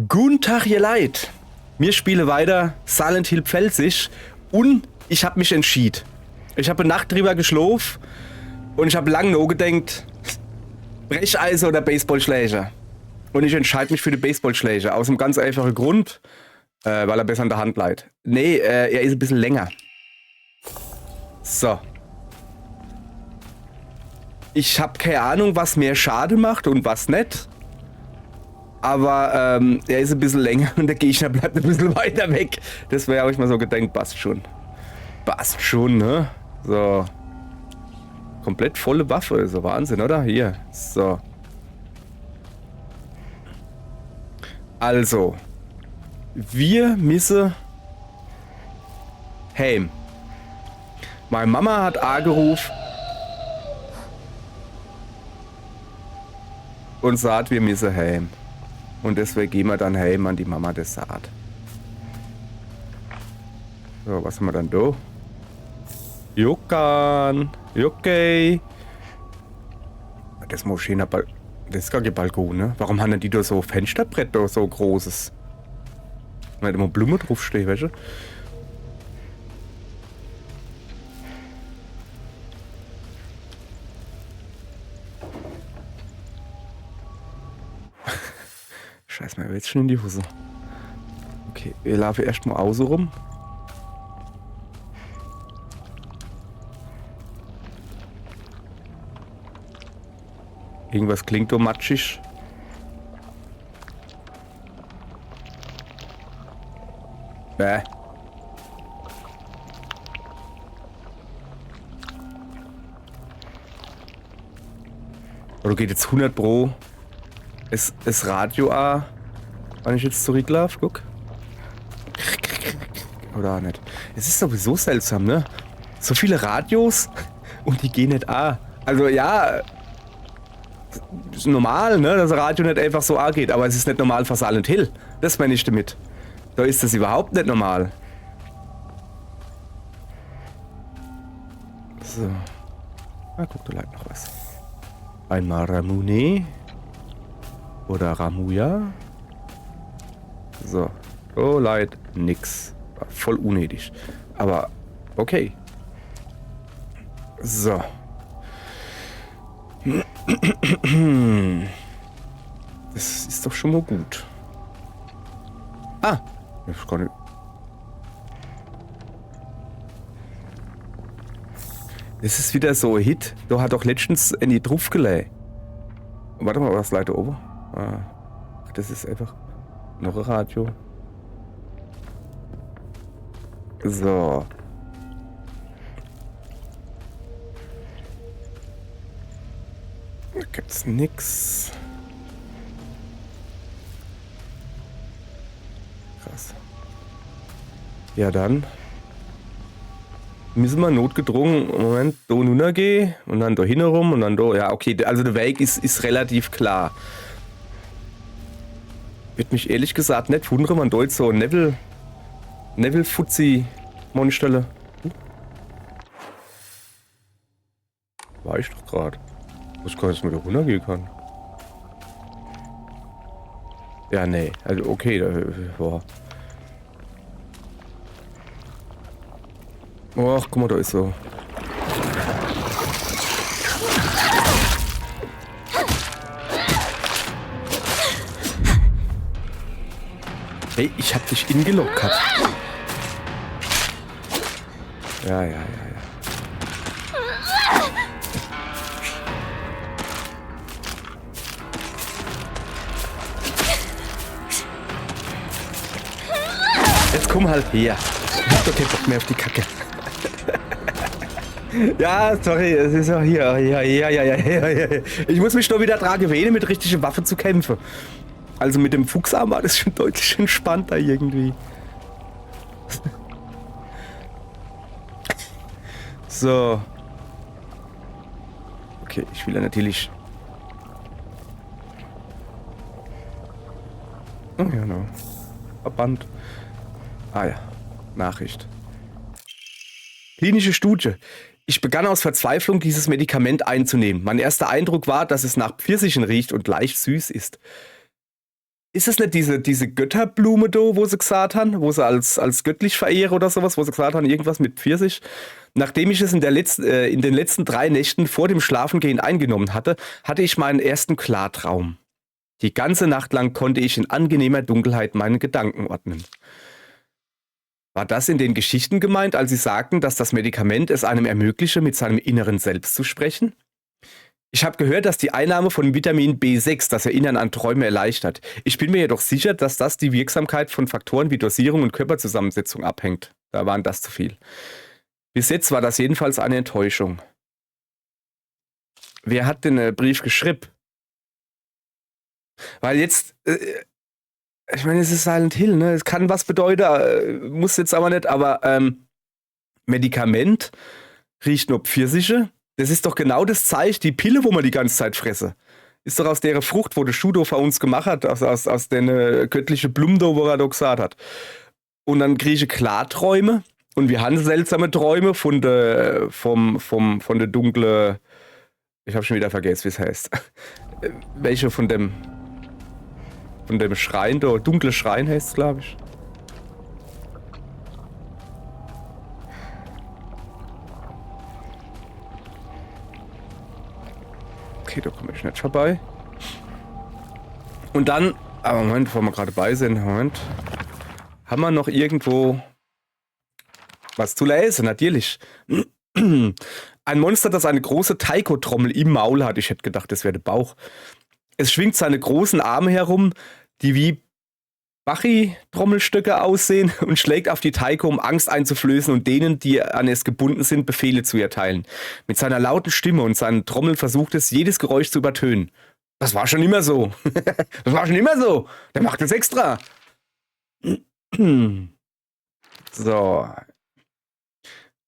Guten Tag, ihr Leid. Wir spielen weiter Silent Hill Pfälzisch und ich habe mich entschieden. Ich habe eine Nacht drüber geschlafen und ich habe lange nachgedacht, Brecheisen oder Baseballschläger. Und ich entscheide mich für den Baseballschläger. Aus einem ganz einfachen Grund, weil er besser an der Hand leidet. Nee, er ist ein bisschen länger. So. Ich habe keine Ahnung, was mehr Schade macht und was nicht. Aber er ist ein bisschen länger und der Gegner bleibt ein bisschen weiter weg. Deswegen habe ich mal so gedacht, passt schon. Passt schon, ne? So. Komplett volle Waffe, ist so Wahnsinn, oder? Hier. So. Also. Wir müssen heim. Meine Mama hat angerufen und sagt, wir müssen heim. Und deswegen gehen wir dann heim an die Mama des Saat. So, was haben wir dann da? Juckan. Juckey. Das muss schöner das ist gar kein Balkon, ne? Warum haben die da so Fensterbrett da so großes? Da hätte immer Blume draufstehen, weißt du? Scheiß mal, jetzt schon in die Hose. Okay, wir laufen erstmal außen rum. Irgendwas klingt so matschig. Bäh. Oder geht jetzt 100 Pro das Radio an, wenn ich jetzt zurücklaufe? Guck. Oder auch nicht. Es ist sowieso seltsam, ne? So viele Radios und die gehen nicht an. Also ja, ist normal, ne, dass das Radio nicht einfach so angeht, aber es ist nicht normal für Silent Hill. Das meine ich damit. Da ist das überhaupt nicht normal. So. Ah, guck, da lag noch was. Einmal Ramune. Oder Ramuja. So. Oh, leid. Nix. War voll unnötig. Aber okay. So. Das ist doch schon mal gut. Ah. Ich kann nicht. Das ist wieder so ein Hit. Da hat doch letztens Annie draufgelegt. Warte mal, was leider oben? Ah, das ist einfach noch ein Radio. So. Da gibt's nix. Krass. Ja, dann müssen wir notgedrungen, Moment, da runtergehen und dann da hin rum und dann da. Ja, okay, also der Weg ist relativ klar. Wird mich ehrlich gesagt nicht wundern, man dort so Neville Fuzzi Monstelle. War ich doch gerade. Was kann jetzt mit der runtergehen kann? Ja, nee. Also okay, boah. Ach, guck mal, da ist so. Hey, ich hab dich ingeloggt gehabt. Ja. Jetzt komm halt her. Ich hab doch keinen Bock mehr auf die Kacke. Ja, sorry, es ist auch hier. Ja. Ich muss mich doch wieder dran gewöhnen, mit richtigen Waffen zu kämpfen. Also mit dem Fuchsarm war das schon deutlich entspannter irgendwie. So. Okay, ich will ja natürlich. Oh ja, no. Verband. Ah ja, Nachricht. Klinische Studie. Ich begann aus Verzweiflung, dieses Medikament einzunehmen. Mein erster Eindruck war, dass es nach Pfirsichen riecht und leicht süß ist. Ist es nicht diese Götterblume da, wo sie gesagt haben, wo sie als göttlich verehren oder sowas, wo sie gesagt haben, irgendwas mit Pfirsich? Nachdem ich es in den letzten 3 Nächten vor dem Schlafengehen eingenommen hatte, hatte ich meinen ersten Klartraum. Die ganze Nacht lang konnte ich in angenehmer Dunkelheit meine Gedanken ordnen. War das in den Geschichten gemeint, als sie sagten, dass das Medikament es einem ermögliche, mit seinem inneren Selbst zu sprechen? Ich habe gehört, dass die Einnahme von Vitamin B6 das Erinnern an Träume erleichtert. Ich bin mir jedoch sicher, dass das die Wirksamkeit von Faktoren wie Dosierung und Körperzusammensetzung abhängt. Da waren das zu viel. Bis jetzt war das jedenfalls eine Enttäuschung. Wer hat denn den Brief geschrieben? Weil jetzt, ich meine, es ist Silent Hill, ne? Es kann was bedeuten, muss jetzt aber nicht, aber Medikament riecht nur Pfirsiche. Das ist doch genau das Zeichen, die Pille, wo man die ganze Zeit fresse. Ist doch aus der Frucht, wo der Schudo für uns gemacht hat, aus den göttlichen Blumen, wo er doch gesagt hat. Und dann kriege ich Klarträume und wir haben seltsame Träume von der dunklen, ich habe schon wieder vergessen, wie es heißt. Welche von dem Schrein, der dunkle Schrein heißt es, glaube ich. Okay, da komme ich nicht vorbei. Und dann, aber Moment, bevor wir gerade bei sind, Moment. Haben wir noch irgendwo was zu lesen? Natürlich. Ein Monster, das eine große Taiko-Trommel im Maul hat. Ich hätte gedacht, das wäre der Bauch. Es schwingt seine großen Arme herum, die wie Bachi-Trommelstöcke aussehen, und schlägt auf die Taiko, um Angst einzuflößen und denen, die an es gebunden sind, Befehle zu erteilen. Mit seiner lauten Stimme und seinen Trommeln versucht es, jedes Geräusch zu übertönen. Das war schon immer so. Das war schon immer so. Der macht es extra. So.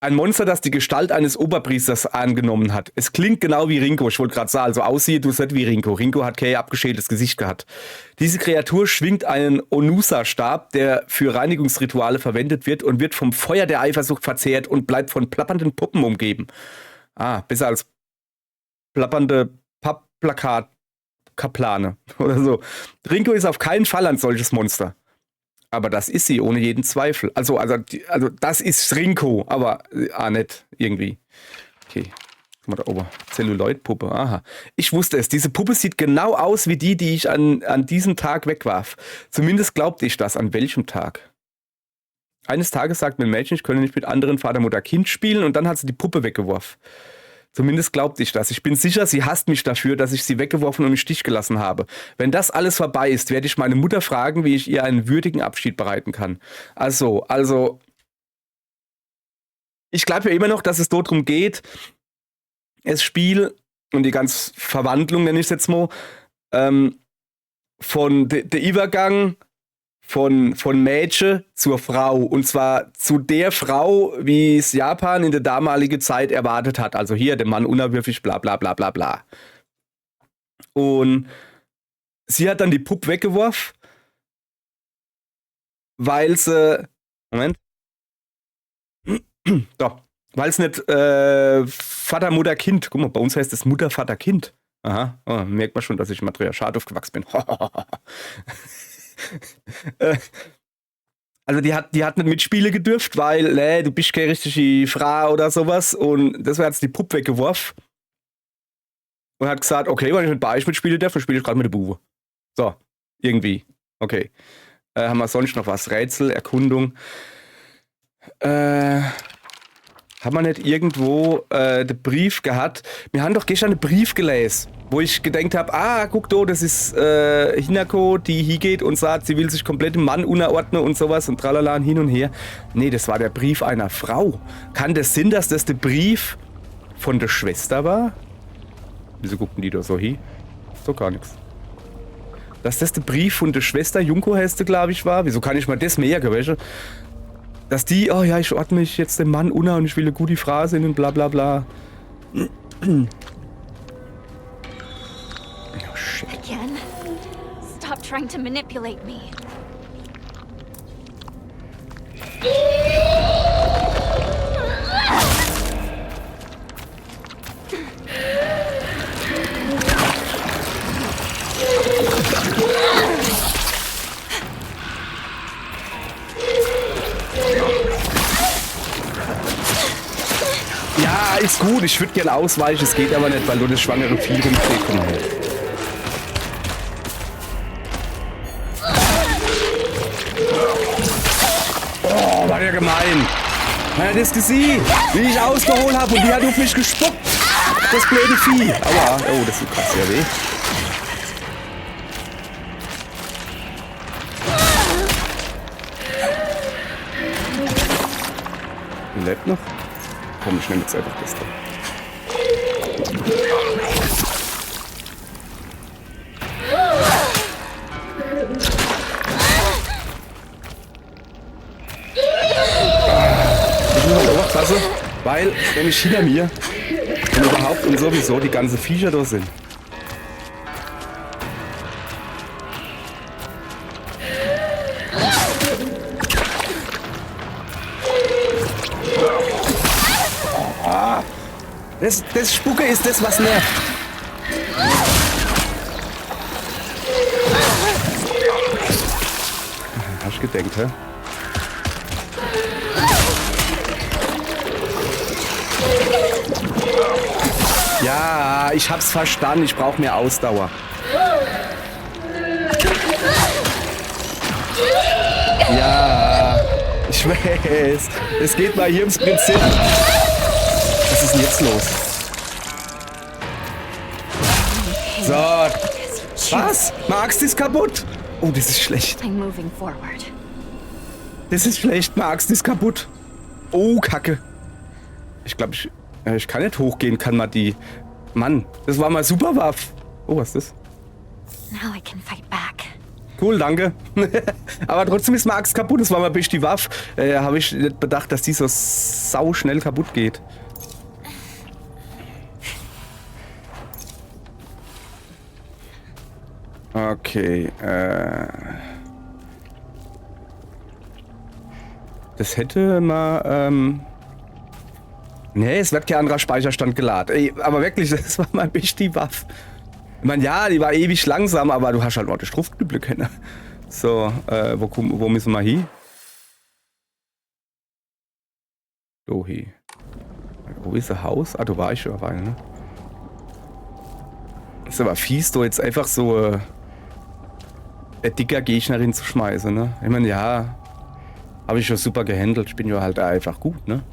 Ein Monster, das die Gestalt eines Oberpriesters angenommen hat. Es klingt genau wie Rinko. Ich wollte gerade sagen, also aussieht, du nicht wie Rinko. Rinko hat kein abgeschältes Gesicht gehabt. Diese Kreatur schwingt einen Onusa-Stab, der für Reinigungsrituale verwendet wird und wird vom Feuer der Eifersucht verzehrt und bleibt von plappernden Puppen umgeben. Ah, besser als plappernde Pappplakat-Kaplane oder so. Rinko ist auf keinen Fall ein solches Monster. Aber das ist sie, ohne jeden Zweifel. Also das ist Rinko, aber nicht irgendwie. Okay, guck mal da oben. Zelluloid-Puppe, aha. Ich wusste es, diese Puppe sieht genau aus wie die ich an diesem Tag wegwarf. Zumindest glaubte ich das. An welchem Tag? Eines Tages sagt mir ein Mädchen, ich könne nicht mit anderen Vater, Mutter, Kind spielen, und dann hat sie die Puppe weggeworfen. Zumindest glaubte ich das. Ich bin sicher, sie hasst mich dafür, dass ich sie weggeworfen und im Stich gelassen habe. Wenn das alles vorbei ist, werde ich meine Mutter fragen, wie ich ihr einen würdigen Abschied bereiten kann. Also, ich glaube ja immer noch, dass es dort darum geht, das Spiel und die ganze Verwandlung, nenne ich es jetzt mal, von der Übergang von Mädchen zur Frau. Und zwar zu der Frau, wie es Japan in der damaligen Zeit erwartet hat. Also hier, der Mann unerwürfig, bla bla bla bla bla. Und sie hat dann die Puppe weggeworfen, weil sie... Moment. Doch. Weil es nicht Vater, Mutter, Kind... Guck mal, bei uns heißt es Mutter, Vater, Kind. Aha. Oh, merkt man schon, dass ich Matriarchat aufgewachsen bin. Also die hat nicht mitspielen gedürft, weil du bist keine richtige Frau oder sowas, und deswegen hat sie die Puppe weggeworfen und hat gesagt, okay, wenn ich mit Beich mitspielen darf, dann spiele ich gerade mit der Bube. So, irgendwie. Okay. Haben wir sonst noch was? Rätsel, Erkundung. Haben wir nicht irgendwo den Brief gehabt? Wir haben doch gestern einen Brief gelesen, wo ich gedacht habe, guck da, das ist Hinako, die hingeht und sagt, sie will sich komplett dem Mann unterordnen und sowas und tralala und hin und her. Nee, das war der Brief einer Frau. Kann das Sinn, dass das der Brief von der Schwester war? Wieso gucken die da so hin? Ist doch gar nichts. Dass das der Brief von der Schwester, Junko heißt sie, glaube ich, war? Wieso kann ich mal das merken, weißt du? Dass die, oh ja, ich ordne mich jetzt dem Mann unter und ich will eine gute Frau sehen und bla bla bla. Oh shit. Again? Stop trying to manipulate me. ist gut. Ich würde gern ausweichen. Es geht aber nicht, weil du das schwangere Vieh rumdreht. Komm mal her. Oh, war der gemein. Man hat das gesehen, wie ich ausgeholt habe und die hat auf mich gespuckt. Das blöde Vieh. Aua. Oh, das tut krass ja weh. Lebt noch? Komm, ich nehme jetzt einfach das da. Ich muss halt aufpassen, weil nämlich hinter mir und überhaupt und sowieso die ganzen Viecher da sind. Das Spucke ist das, was nervt. Hast du gedenkt, hä? Ja, ich hab's verstanden. Ich brauche mehr Ausdauer. Ja, ich weiß. Es geht mal hier ums Prinzip. Was ist denn jetzt los? So. Was? Meine Axt ist kaputt. Oh, das ist schlecht. I'm moving forward. Das ist schlecht. Meine Axt ist kaputt. Oh, Kacke. Ich glaube, ich kann nicht hochgehen. Kann mal die... Mann, das war mal super Waffe. Oh, was ist das? Now I can fight back. Cool, danke. Aber trotzdem ist meine Axt kaputt. Das war mal bis die Waffe. Habe ich nicht bedacht, dass die so sau schnell kaputt geht. Okay, das hätte mal, nee, es wird kein anderer Speicherstand geladen. Ey, aber wirklich, das war mal bis die Waffe. Ich meine, ja, die war ewig langsam, aber du hast halt noch die Struftdübel kennen. So, wo müssen wir hin? So hier. Wo ist das Haus? Ah, du warst schon eine, ne? Ist aber fies, du jetzt einfach so dicker Gegnerin zu schmeißen, ne? Ich meine, ja, habe ich schon super gehandelt. Ich bin ja halt einfach gut, ne?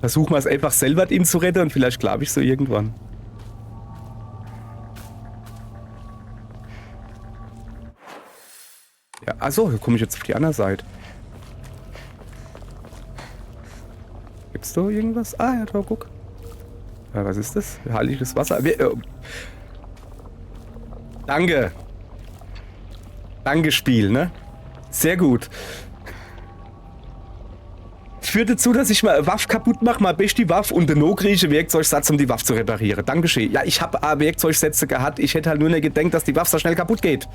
Versuchen wir es einfach selber ihn zu retten und vielleicht glaube ich so irgendwann. Ja, achso, hier komme ich jetzt auf die andere Seite. Gibt's da irgendwas? Ah, ja, da, guck. Ja, was ist das? Heiliges Wasser. Danke. Danke, Spiel, ne? Sehr gut. Das führt dazu, dass ich mal Waffe kaputt mache, mal best die Waffe und den no-grieche Werkzeugsatz, um die Waffe zu reparieren. Dankeschön. Ja, ich habe Werkzeugsätze gehabt. Ich hätte halt nur nicht gedacht, dass die Waffe so schnell kaputt geht.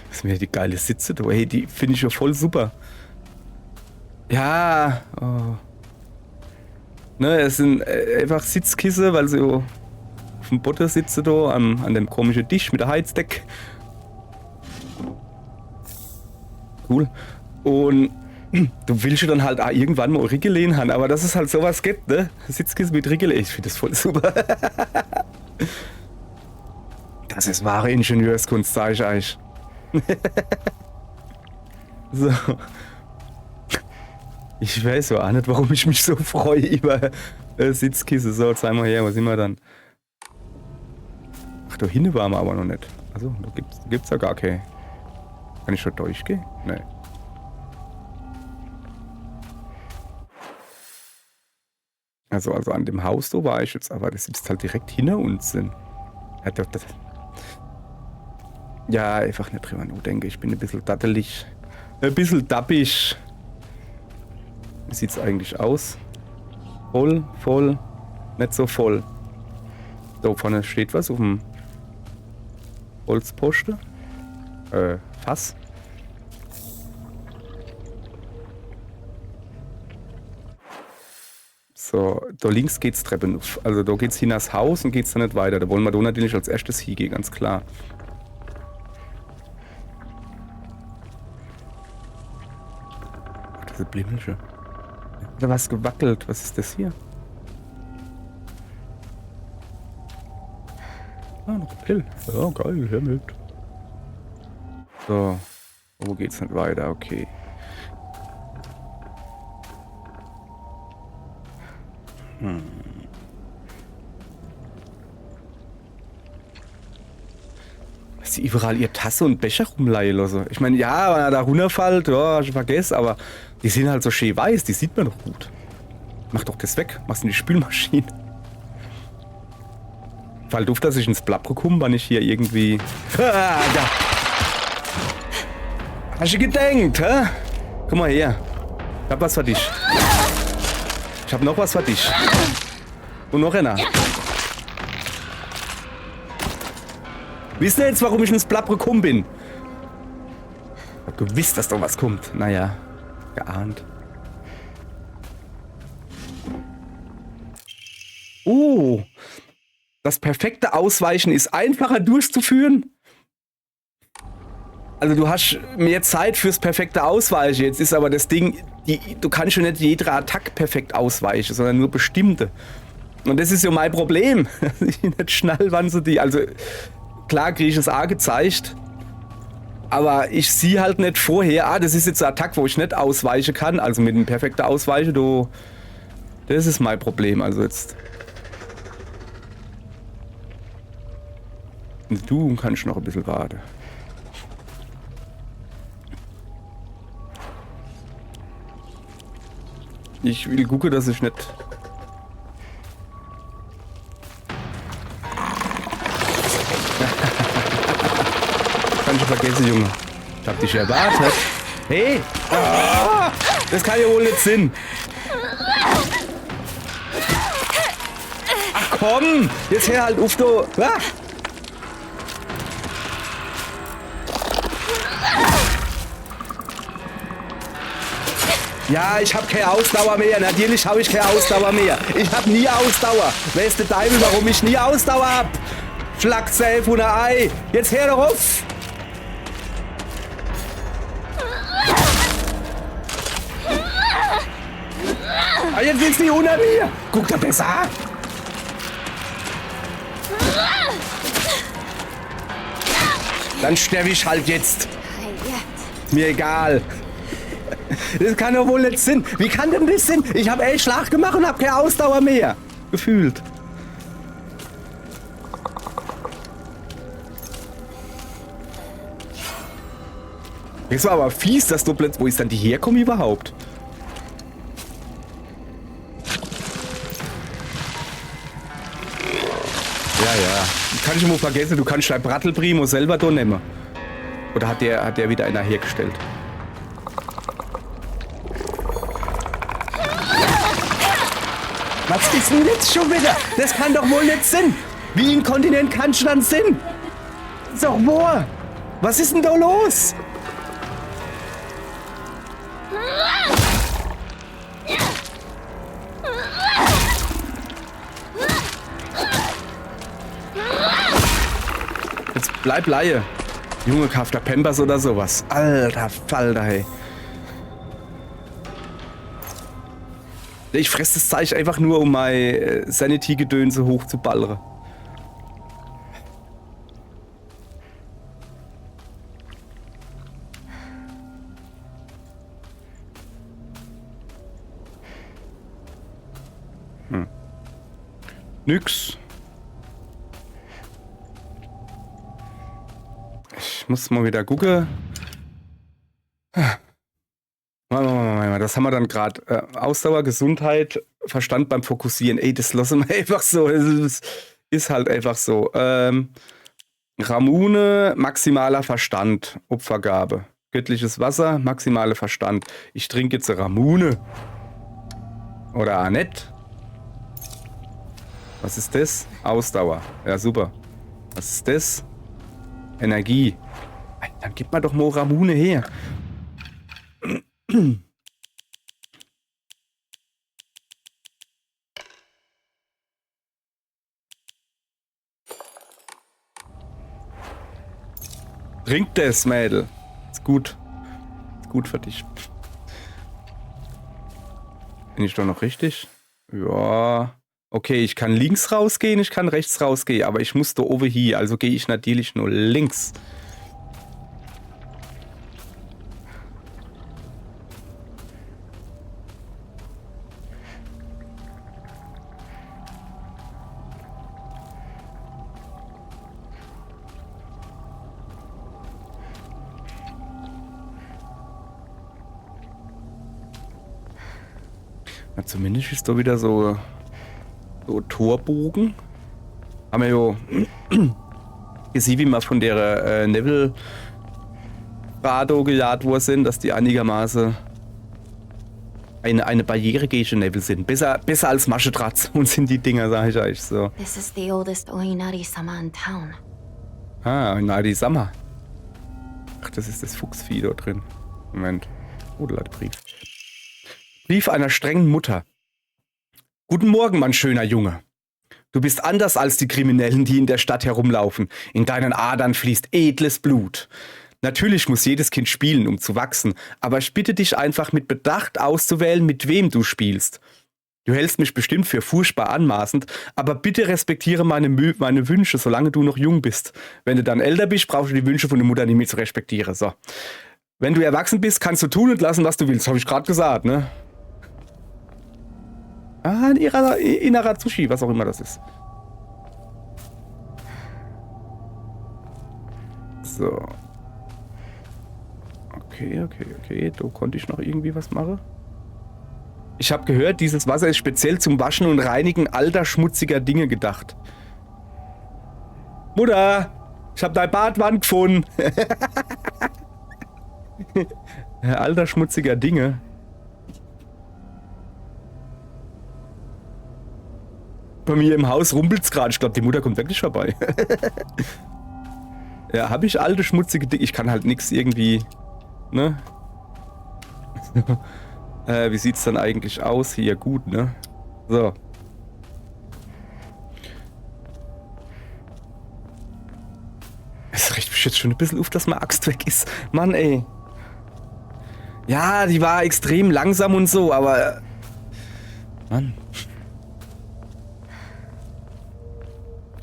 Das sind wieder die geile Sitze da. Hey, die finde ich ja voll super. Ja. Oh. Ne, es sind einfach Sitzkissen, weil sie auf dem Boden sitzen da, an dem komischen Tisch mit der Heizdeck. Cool. Und du willst ja dann halt auch irgendwann mal Riegel haben, aber dass es halt sowas gibt, ne? Sitzkissen mit Riegel, ich finde das voll super. Das ist wahre Ingenieurskunst, sag ich euch. So. Ich weiß ja auch nicht, warum ich mich so freue über Sitzkissen. So, zeig mal her, was sind wir dann? Ach, da hinten waren wir aber noch nicht. Also, da gibt's ja gar keine. Kann ich schon durchgehen? Nee. Also an dem Haus, da war ich jetzt, aber das ist halt direkt hinter uns sind. Ja, einfach nicht drüber nachdenken. Ich bin ein bisschen dattelig. Ein bisschen dappig. Wie sieht's eigentlich aus? Voll, nicht so voll. Da vorne steht was auf dem Holzposten. Fass. So. So, da links geht's Treppen auf. Also da geht's hin das Haus und geht's dann nicht weiter. Da wollen wir da natürlich als erstes hingehen, ganz klar. Ach, diese Blimmelsche. Da was gewackelt. Was ist das hier? Ah, noch ein Pill. Ja, geil, her mit. So. Wo geht's nicht weiter? Okay. Dass sie überall ihr Tasse und Becher rumleihen lassen. Ich meine, ja, wenn er da runterfällt, ja, hast du vergessen, aber die sind halt so schön weiß, die sieht man doch gut. Mach doch das weg, mach's in die Spülmaschine. Fall doof, dass ich ins Blatt komme, wenn ich hier irgendwie... Ah, da. Hast du gedenkt, hä? Guck mal her. Ich hab was für dich. Ich hab noch was für dich. Und noch einer. Wisst ihr jetzt, warum ich ins Blatt gekommen bin? Ich hab gewusst, dass da was kommt. Naja, geahnt. Oh, das perfekte Ausweichen ist einfacher durchzuführen. Also du hast mehr Zeit fürs perfekte Ausweichen. Jetzt ist aber das Ding, du kannst schon nicht jede Attacke perfekt ausweichen, sondern nur bestimmte. Und das ist ja mein Problem. Ich nicht schnell, wann sie die... Also klar kriege ich es auch gezeigt, aber ich sehe halt nicht vorher, das ist jetzt eine Attacke, wo ich nicht ausweichen kann. Also mit dem perfekten Ausweichen, das ist mein Problem. Also jetzt... Du kannst noch ein bisschen warten. Ich will gucken, dass ich nicht... Kann ich vergessen, Junge. Ich hab dich erwartet. Hey! Ah, das kann ja wohl nicht sein. Ach komm! Jetzt her halt auf, du... Ah. Ja, ich hab keine Ausdauer mehr. Natürlich habe ich keine Ausdauer mehr. Ich hab nie Ausdauer. Wer ist der Teufel, warum ich nie Ausdauer hab? Schlagzelf und ein Ei. Jetzt her darauf. Ah, jetzt willst du nicht unter mir. Guck da besser. Dann sterbe ich halt jetzt. Mir egal. Das kann doch wohl nicht sein. Wie kann denn das sein? Ich habe echt Schlag gemacht und habe keine Ausdauer mehr. Gefühlt. Das war aber fies, dass du plötzlich... Wo ist dann die herkommen überhaupt? Ja. Kann ich immer vergessen, du kannst dein Brattelprimo selber da nehmen. Oder hat der wieder einer hergestellt? Was ist denn jetzt schon wieder? Das kann doch wohl nicht sein. Wie inkontinent kannst du dann sein? Sag mal, was ist denn da los? Jetzt bleib Laie. Junge, kauf da Pampers oder sowas. Alter Falter, hey. Ich fresse das Zeug einfach nur, um mein Sanity-Gedönse hoch zu ballern. Nix. Ich muss mal wieder gucken. Das haben wir dann gerade. Ausdauer, Gesundheit, Verstand beim Fokussieren. Ey, das lassen wir einfach so. Das ist halt einfach so. Ramune, maximaler Verstand. Opfergabe. Göttliches Wasser, maximale Verstand. Ich trinke jetzt eine Ramune. Oder Annette. Was ist das? Ausdauer. Ja, super. Was ist das? Energie. Dann gib mal doch mal Ramune her. Trink das, Mädel. Ist gut. Ist gut für dich. Bin ich doch noch richtig? Ja. Okay, ich kann links rausgehen, ich kann rechts rausgehen, aber ich muss da oben hier, also gehe ich natürlich nur links. Na, zumindest ist da wieder so Torbogen. Haben wir ja gesehen, wie wir von der Neville Prado gejagt worden sind, dass die einigermaßen eine Barriere gegen Neville sind. Besser als Maschendraht sind die Dinger, sag ich euch so. This is the oldest Oinari-sama in town. Ah, Oinari-sama. Ach, das ist das Fuchsvieh da drin. Moment. Oh, da Brief. Brief einer strengen Mutter. Guten Morgen, mein schöner Junge. Du bist anders als die Kriminellen, die in der Stadt herumlaufen. In deinen Adern fließt edles Blut. Natürlich muss jedes Kind spielen, um zu wachsen, aber ich bitte dich einfach mit Bedacht auszuwählen, mit wem du spielst. Du hältst mich bestimmt für furchtbar anmaßend, aber bitte respektiere meine Wünsche, solange du noch jung bist. Wenn du dann älter bist, brauchst du die Wünsche von der Mutter nicht mehr zu respektieren. So. Wenn du erwachsen bist, kannst du tun und lassen, was du willst. Habe ich gerade gesagt, ne? Ah, ein innerer Sushi, was auch immer das ist. So. Okay. Da konnte ich noch irgendwie was machen. Ich habe gehört, dieses Wasser ist speziell zum Waschen und Reinigen alter, schmutziger Dinge gedacht. Mutter, ich habe dein Badwand gefunden. Alter, schmutziger Dinge. Bei mir im Haus rumpelt's gerade. Ich glaube, die Mutter kommt wirklich vorbei. Ja, habe ich alte, schmutzige Dinge? Ich kann halt nichts irgendwie, ne? Wie sieht's dann eigentlich aus hier? Gut, ne? So. Es riecht mich jetzt schon ein bisschen auf, dass meine Axt weg ist. Mann, ey. Ja, die war extrem langsam und so, aber... Mann.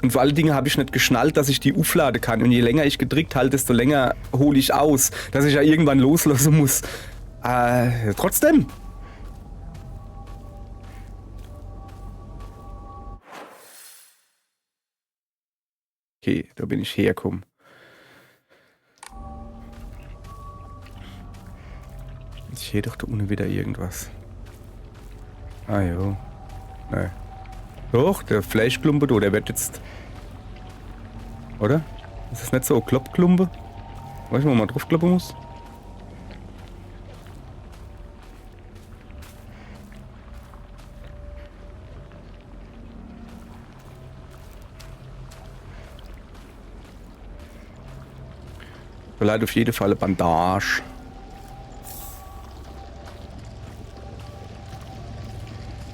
Und vor allen Dingen habe ich nicht geschnallt, dass ich die aufladen kann. Und je länger ich gedrückt halte, desto länger hole ich aus. Dass ich ja irgendwann loslassen muss. Trotzdem. Okay, da bin ich hergekommen. Ich sehe doch da unten wieder irgendwas. Ah jo. Nee. Doch, der Fleischklumpe da, der wird jetzt... Oder? Ist das nicht so ein Kloppklumpe? Weiß ich, wo man draufkloppen muss? Vielleicht auf jeden Fall eine Bandage.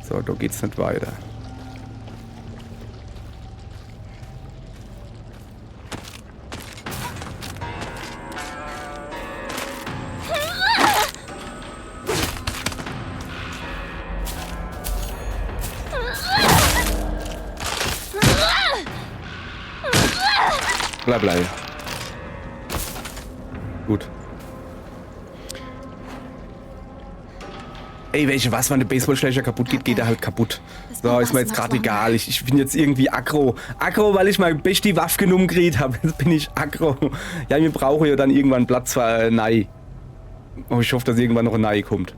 So, da geht's nicht weiter. Bleib. Gut. Ey, was, wenn eine Baseballschläger kaputt geht, geht er halt kaputt. So, ist mir jetzt gerade egal. Ich bin jetzt irgendwie aggro. Aggro, weil ich mal die Waffe genommen gekriegt habe. Jetzt bin ich aggro. Ja, wir brauchen ja dann irgendwann Platz für Nei. Oh, ich hoffe, dass irgendwann noch ein Nei kommt.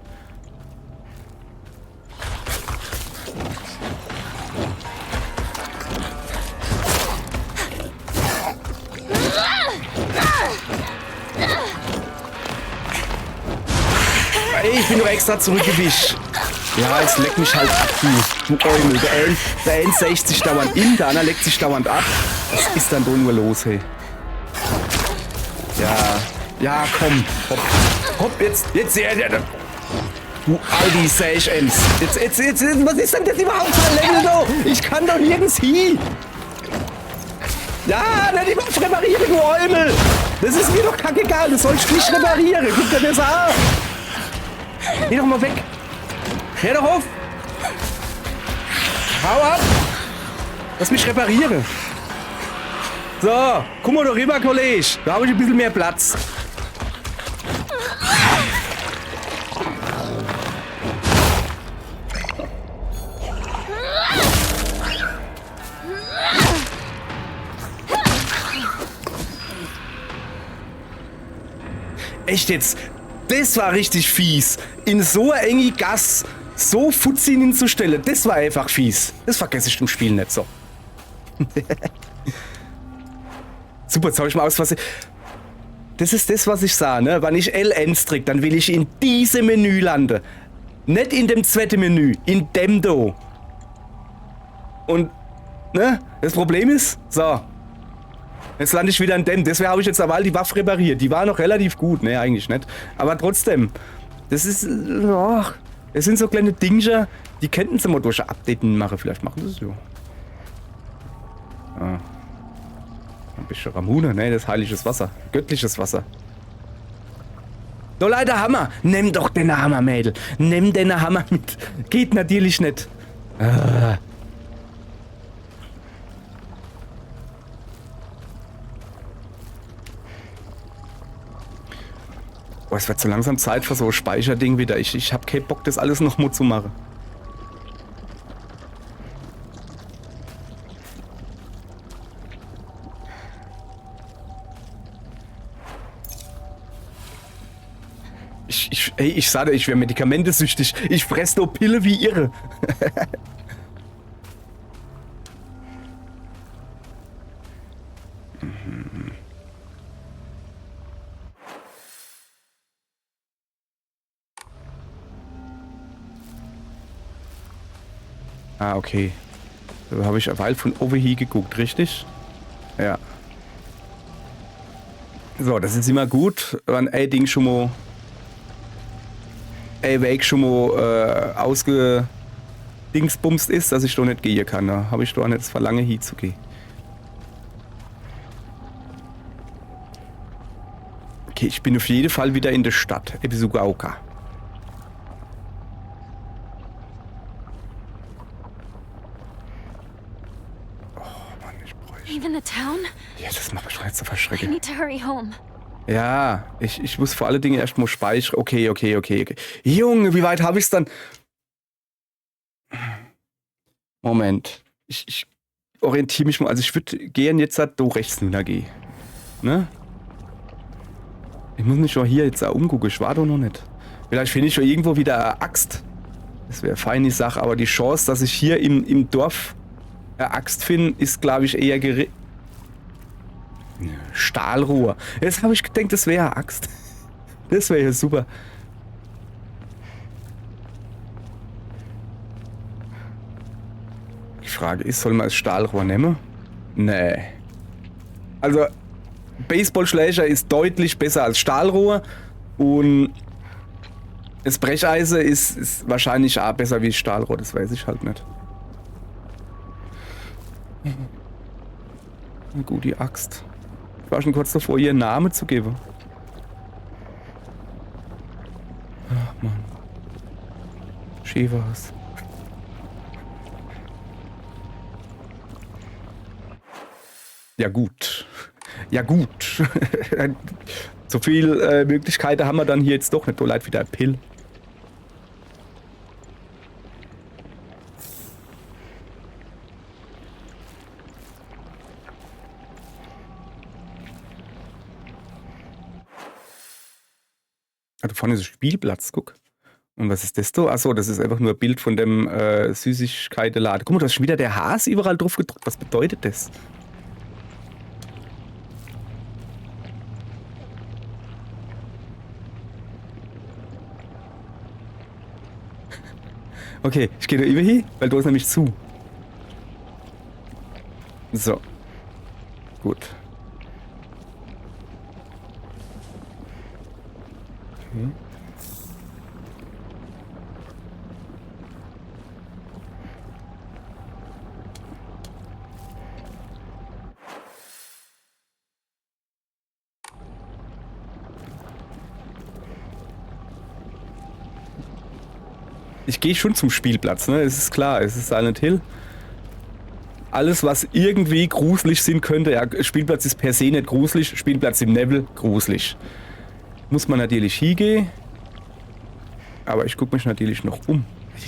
Ey, ich bin nur extra zurückgewischt. Ja, jetzt leck mich halt ab, du Eumel. Der End secht sich dauernd in, der andere leckt sich dauernd ab. Was ist dann da nur los, hey? Ja, komm. Hopp, jetzt, du Aldi Sage-Ems. Jetzt, was ist denn das überhaupt für ein Level da? Ich kann doch nirgends hin. Ja, nicht immer reparieren, du Eumel. Das ist mir doch kackegal. Du sollst nicht reparieren. Guck dir das an. Geh doch mal weg. Hör doch auf. Hau ab. Lass mich reparieren. So, guck mal doch rüber, Kollege. Da habe ich ein bisschen mehr Platz. Echt jetzt? Das war richtig fies. In so eine enge Gas so Futzin hinzustellen, das war einfach fies. Das vergesse ich im Spiel nicht so. Super, jetzt hab ich mal aus, was ich... Das ist das, was ich sah, ne? Wenn ich LN drücke, dann will ich in diesem Menü landen. Nicht in dem zweiten Menü, in dem da. Und, ne? Das Problem ist, so. Jetzt lande ich wieder in dem. Deswegen habe ich jetzt aber die Waffe repariert. Die war noch relativ gut, ne? Eigentlich nicht. Aber trotzdem, das ist, oh, es sind so kleine Dinger, die könnten sie mal durch Updaten machen. Vielleicht machen sie es so. Ah. Ein bisschen Ramune, ne? Das ist heiliges Wasser. Göttliches Wasser. So, leider Hammer. Nimm doch den Hammer, Mädel. Nimm den Hammer mit. Geht natürlich nicht. Ah. Oh, es wird so langsam Zeit für so ein Speicherding wieder. Ich hab keinen Bock, das alles noch mal zu machen. Ich sage, ich wäre medikamentesüchtig. Ich fresse nur Pille wie irre. Ah, okay. Da habe ich eine Weile von over hier geguckt, richtig? Ja. So, das ist immer gut, wenn ein Ding schon mal Weg schon mal ausgedingsbumst ist, dass ich da nicht gehen kann. Da habe ich da nicht das Verlangen hinzugehen. Okay, ich bin auf jeden Fall wieder in der Stadt. Ebisugaoka. Oh Mann, ich bräuchte... Even the town? Ja, das macht mich schon jetzt so I verschrecken. need to hurry home. Ja, ich muss vor allen Dingen erst mal speichern. Okay. Junge, wie weit habe ich es dann? Moment. Ich orientiere mich mal. Also ich würde gern jetzt halt da rechts nur gehen. Ne? Ich muss mich schon hier jetzt auch umgucken. Ich war doch noch nicht. Vielleicht finde ich schon irgendwo wieder eine Axt. Das wäre eine feine Sache. Aber die Chance, dass ich hier im Dorf eine Axt finde, ist, glaube ich, eher gering. Stahlrohr. Jetzt habe ich gedacht, das wäre eine Axt. Das wäre ja super. Die Frage ist, soll man das Stahlrohr nehmen? Nee. Also, Baseballschläger ist deutlich besser als Stahlrohr und das Brecheisen ist wahrscheinlich auch besser wie Stahlrohr, das weiß ich halt nicht. Eine gute Axt. Ich war schon kurz davor, ihr einen Namen zu geben. Ach Mann. Schön war's. Ja gut. Ja gut. So viel Möglichkeiten haben wir dann hier jetzt doch nicht. So leid wieder ein Pill. Da vorne ist ein Spielplatz, guck. Und was ist das da? Achso, das ist einfach nur ein Bild von dem Süßigkeitenladen. Guck mal, da ist schon wieder der Hase überall drauf gedruckt. Was bedeutet das? Okay, ich gehe da über hier, weil da ist nämlich zu. So. Gut. Okay. ich gehe schon zum Spielplatz, ne? Es ist klar, es ist Silent Hill. Alles, was irgendwie gruselig sein könnte, ja, Spielplatz ist per se nicht gruselig, Spielplatz im Level gruselig. Muss man natürlich hingehen. Aber ich gucke mich natürlich noch um.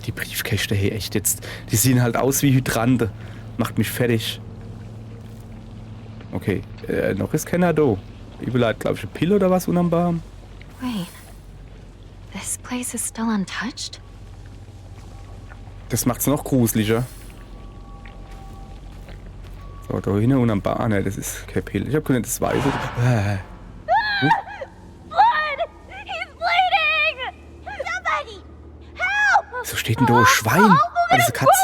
Die Briefkäste, hey, echt jetzt. Die sehen halt aus wie Hydranten. Macht mich fertig. Okay, noch ist keiner da. Übel hat, glaube ich, eine Pille oder was unterm Baum. Wait. This place is still untouched? Das macht's noch gruseliger. So, da hinten unterm Baum. Ah, ne, das ist keine Pille. Ich hab gehört, das Weiße. Blood! He's bleeding! Somebody! Help! So steht denn da ein Schwein? Ah, das ist eine Katze.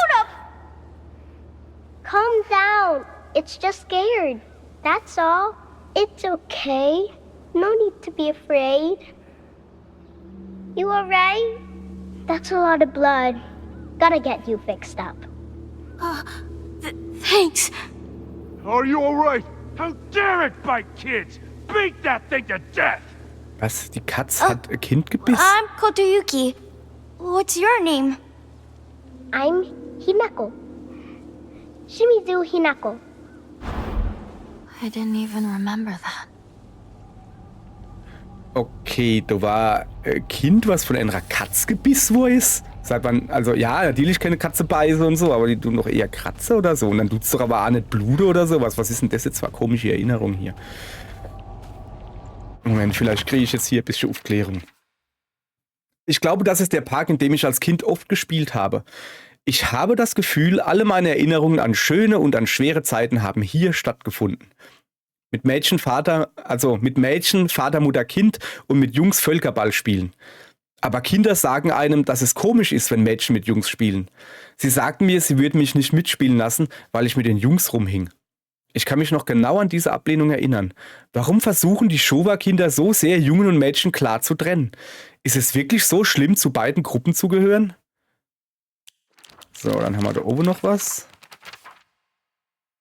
Calm down. It's just scared. That's all. It's okay. No need to be afraid. You alright? That's a lot of blood. Gotta get you fixed up. Thanks. Are you alright? How dare it bite kids? Beat that thing to death! Was? Die Katze hat ein Kind gebissen? I'm Kotoyuki. What's your name? I'm Hinako. Shimizu Hinako. I didn't even remember that. Okay, da war ein Kind, was von einer Katze gebissen worden ist. Sagt man, also ja, natürlich keine Katze beißen und so, aber die tun doch eher Kratze oder so. Und dann tut's doch aber auch nicht Blut oder sowas. Was ist denn das jetzt für eine komische Erinnerung hier? Moment, vielleicht kriege ich jetzt hier ein bisschen Aufklärung. Ich glaube, das ist der Park, in dem ich als Kind oft gespielt habe. Ich habe das Gefühl, alle meine Erinnerungen an schöne und an schwere Zeiten haben hier stattgefunden. Mit Mädchen, Vater, Mutter, Kind und mit Jungs Völkerball spielen. Aber Kinder sagen einem, dass es komisch ist, wenn Mädchen mit Jungs spielen. Sie sagten mir, sie würden mich nicht mitspielen lassen, weil ich mit den Jungs rumhing. Ich kann mich noch genau an diese Ablehnung erinnern. Warum versuchen die Showa-Kinder so sehr, Jungen und Mädchen klar zu trennen? Ist es wirklich so schlimm, zu beiden Gruppen zu gehören? So, dann haben wir da oben noch was.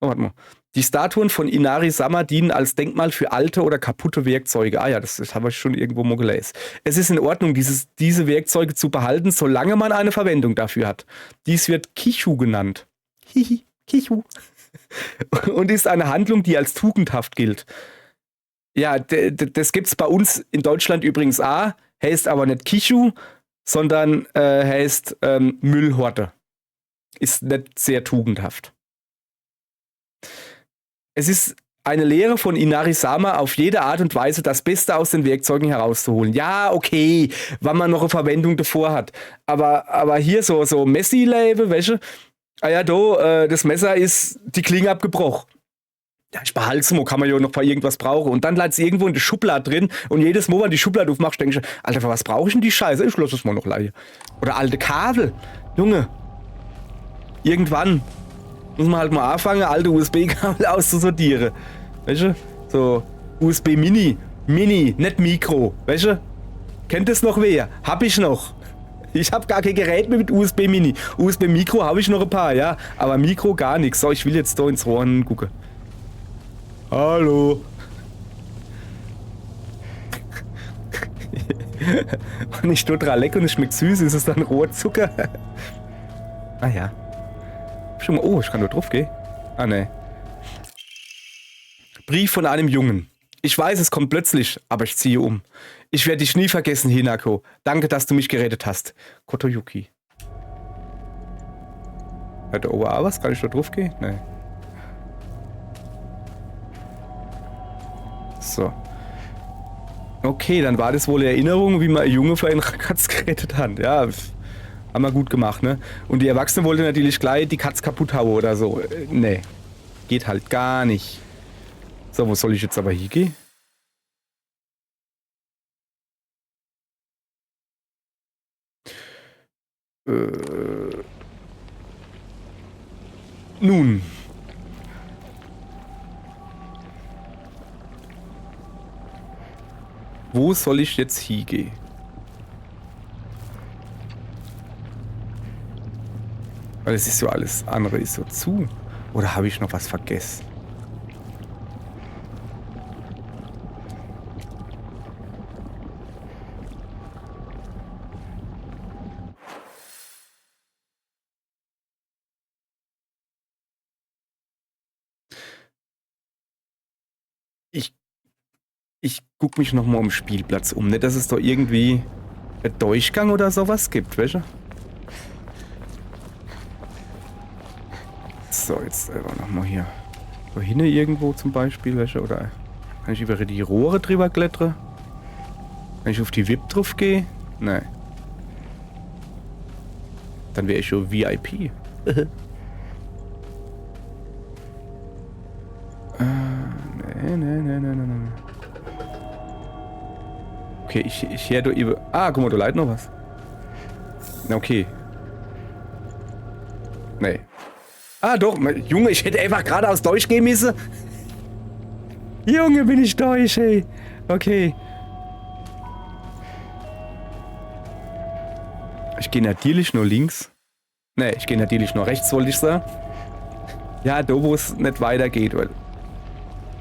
Oh, warte mal. Die Statuen von Inari-sama dienen als Denkmal für alte oder kaputte Werkzeuge. Ah ja, das habe ich schon irgendwo mal gelesen. Es ist in Ordnung, diese Werkzeuge zu behalten, solange man eine Verwendung dafür hat. Dies wird Kishu genannt. Hihi, Kishu. Und ist eine Handlung, die als tugendhaft gilt. Ja, das gibt's bei uns in Deutschland übrigens auch. Heißt aber nicht Kishu, sondern heißt Müllhorte. Ist nicht sehr tugendhaft. Es ist eine Lehre von Inari-sama, auf jede Art und Weise das Beste aus den Werkzeugen herauszuholen. Ja, okay, wenn man noch eine Verwendung davor hat. Aber hier so Messi-Lebe, welche? Ah ja, das Messer ist die Klinge abgebrochen. Ja, ich behalte es mal, kann man ja noch bei irgendwas brauchen. Und dann bleibt es irgendwo in der Schublade drin. Und jedes Mal, wenn die Schublade aufmachst, denke ich, Alter, für was brauche ich denn die Scheiße? Ich lasse es mal noch leihen. Oder alte Kabel. Junge. Irgendwann muss man halt mal anfangen, alte USB-Kabel auszusortieren. Weißt du? So USB Mini, nicht Mikro. Weißt du? Kennt das noch wer? Hab ich noch. Ich habe gar kein Gerät mehr mit USB Mini. USB Mikro habe ich noch ein paar, ja. Aber Mikro gar nichts. So, ich will jetzt da ins Rohr gucken. Hallo. Und ich tue dran leck und es schmeckt süß. Ist es dann Rohrzucker? Ah ja. Schon mal, oh, ich kann nur drauf gehen. Ah ne. Brief von einem Jungen. Ich weiß, es kommt plötzlich, aber ich ziehe um. Ich werde dich nie vergessen, Hinako. Danke, dass du mich gerettet hast. Kotoyuki. Hat der Ober was? Kann ich da drauf gehen? Nee. So. Okay, dann war das wohl eine Erinnerung, wie man ein Junge für einen Katz gerettet hat. Ja, haben wir gut gemacht, ne? Und die Erwachsene wollte natürlich gleich die Katz kaputt hauen oder so. Nee. Geht halt gar nicht. So, wo soll ich jetzt aber hingehen? Nun. Wo soll ich jetzt hingehen? Weil es ist so alles andere ist so zu. Oder habe ich noch was vergessen? Ich guck mich nochmal am Spielplatz um. Nicht, dass es da irgendwie einen Durchgang oder sowas gibt, weißt du? So, jetzt einfach nochmal hier. Da hinten irgendwo zum Beispiel, weißt du? Oder kann ich über die Rohre drüber klettern? Kann ich auf die VIP drauf gehen? Nein. Dann wäre ich schon VIP. Nee. Okay, ich höre da über... Ah, guck mal, da leidet noch was. Na, okay. Nee. Ah, doch. Junge, ich hätte einfach geradeaus durchgehen müssen. Junge, bin ich durch, ey. Okay. Ich gehe natürlich nur links. Nee, ich gehe natürlich nur rechts, wollte ich sagen. Ja, da wo es nicht weitergeht, weil...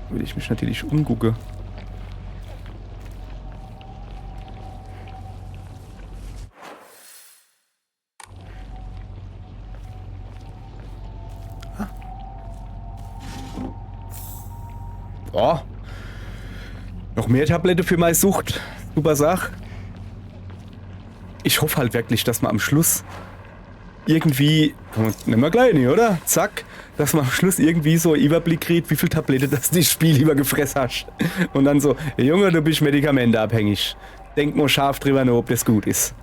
Will ich mich natürlich umgucken. Oh. Noch mehr Tablette für meine Sucht. Super Sache. Ich hoffe halt wirklich, dass man am Schluss irgendwie... Nehmen wir gleich nicht, oder? Zack. Dass man am Schluss irgendwie so einen Überblick kriegt, wie viel Tablette das Spiel über gefressen hast. Und dann so, hey Junge, du bist medikamenteabhängig. Denk mal scharf drüber nach, ob das gut ist.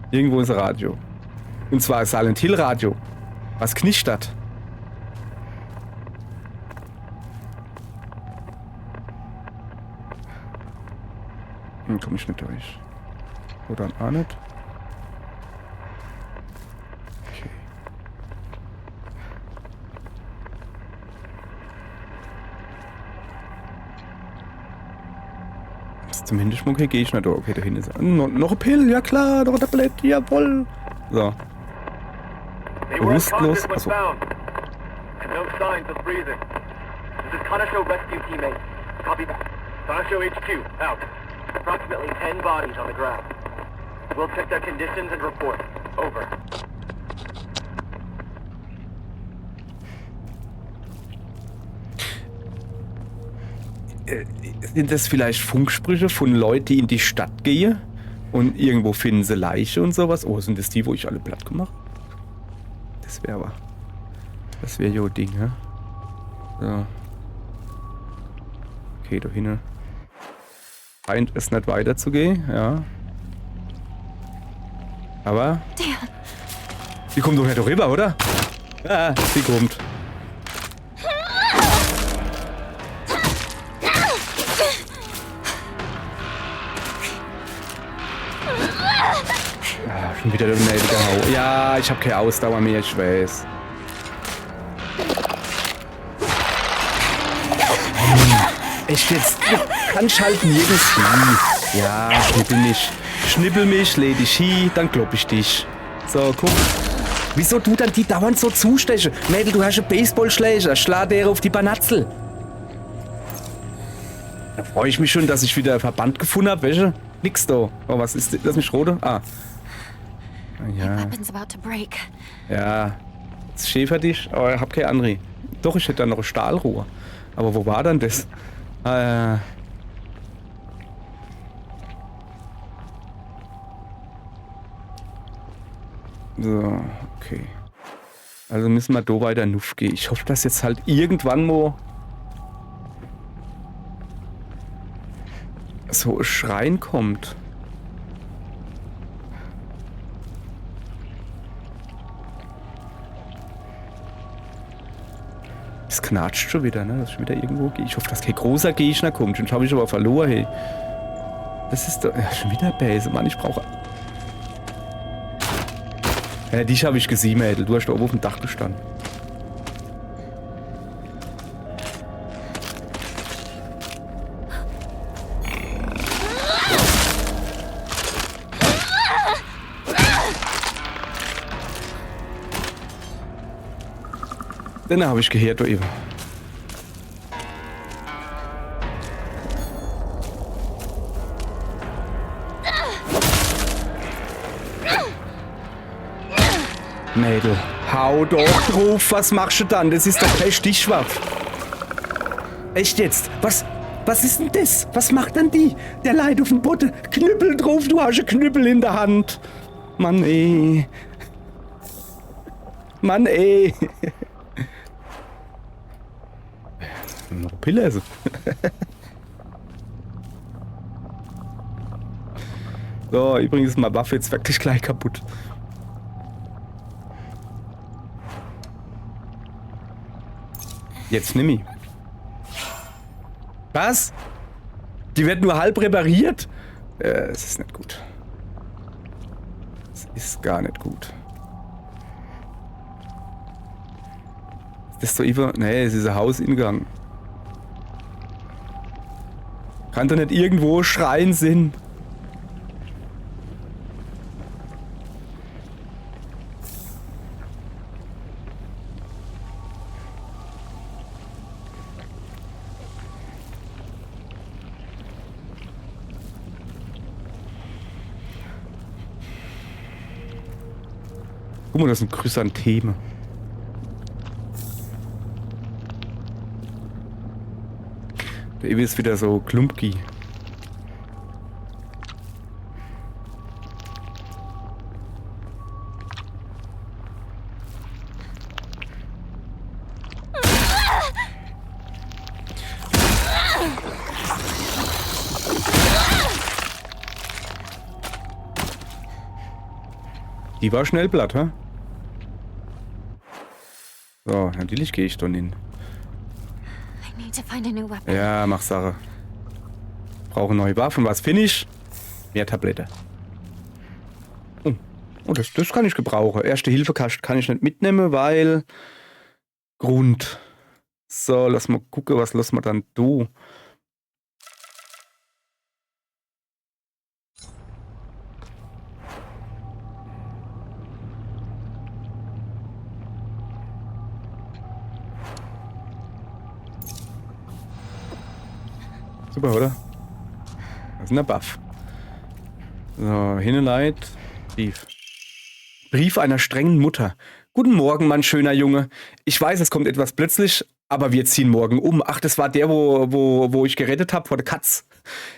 Irgendwo ist ein Radio. Und zwar ein Silent Hill Radio. Was knistert? Komm ich nicht durch. Oder auch nicht. Okay. Ist zumindest okay, gehe ich nicht durch. Okay, da hinten ist noch ein Pill, ja klar, noch ein Tablett, jawohl. So. Bewusstlos. Achso. No signs of breathing. This is Kanasho rescue teammate. Copy that. Kanasho HQ, out. Approximately 10 bodies on the ground. We'll check their conditions and report. Over. Sind das vielleicht Funksprüche von Leuten, die in die Stadt gehen und irgendwo finden sie Leiche und sowas? Oh, sind das die, wo ich alle platt gemacht? Das wäre aber... Das wäre jo Ding, ja? So. Okay, da hinten. Scheint es nicht weiterzugehen, ja. Aber... Die kommt doch nicht rüber, oder? Ah, sie kommt. Ah, schon wieder der Hau. Ja, ich habe keine Ausdauer mehr, ich weiß. Echt jetzt? Kann ich halt nirgends hin. Ja, schnippel mich. Schnippel mich, leh dich hin, dann klopp ich dich. So, guck. Wieso du dann die dauernd so zustechen? Mädel, du hast einen Baseballschläger. Schlag der auf die Banatzel. Da freue ich mich schon, dass ich wieder Verband gefunden habe. Welche? Nix da. Oh, was ist das? Nicht rote? Ah. Ja. Ja. Jetzt schäfer dich, aber ich hab keine andere. Doch, ich hätte da noch ein Stahlrohr. Aber wo war dann das? So, okay. Also müssen wir da weiter nuff gehen. Ich hoffe, dass jetzt halt irgendwann mal so ein Schrein kommt. Es knatscht schon wieder, ne? Das ist schon wieder irgendwo. Ich hoffe, dass kein großer Gegner kommt. Schon habe ich aber verloren, hey. Das ist doch... Ja, schon wieder Base, Mann. Ich brauche... Ja, dich habe ich gesehen, Mädel. Du hast da oben auf dem Dach gestanden. Den habe ich gehört, da eben. Mädel, hau doch drauf, was machst du dann? Das ist doch kein Stichwaffe. Echt jetzt? Was ist denn das? Was macht denn die? Der Leid auf dem Boden. Knüppel drauf, du hast einen Knüppel in der Hand. Mann, ey. Mann, ey. Noch Pille essen. So, übrigens ist meine Waffe jetzt wirklich gleich kaputt. Jetzt nimm ich. Was? Die wird nur halb repariert? Es ist nicht gut. Es ist gar nicht gut. Ist das so über... Nee, es ist ein Hausingang. Kann doch nicht irgendwo Schreien sind. Guck mal, das sind Chrysantheme. Der Ewi ist wieder so klumpki. Die war schnell platt, hä? So, natürlich gehe ich dann hin. I need to find a new weapon. Ja, mach Sache. Brauche neue Waffen. Was finde ich? Mehr Tablette. Oh, das kann ich gebrauchen. Erste Hilfe kann ich nicht mitnehmen, weil... Grund. So, lass mal gucken, was lassen wir dann do. Super, oder? Das ist ein Buff. So, Hinneleit. Brief. Brief einer strengen Mutter. Guten Morgen, mein schöner Junge. Ich weiß, es kommt etwas plötzlich, aber wir ziehen morgen um. Ach, das war der, wo ich gerettet habe vor der Katz.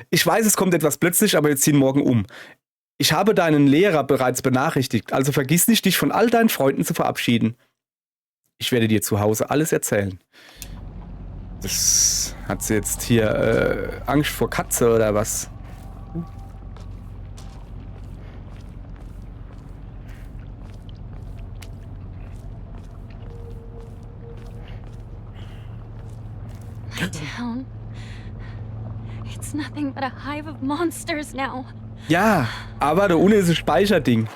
Ich weiß, es kommt etwas plötzlich, aber wir ziehen morgen um. Ich habe deinen Lehrer bereits benachrichtigt, also vergiss nicht, dich von all deinen Freunden zu verabschieden. Ich werde dir zu Hause alles erzählen. Das hat sie jetzt hier Angst vor Katze oder was? My town. It's nothing but a hive of monsters now. Ja, aber da unten ist ein Speicherding.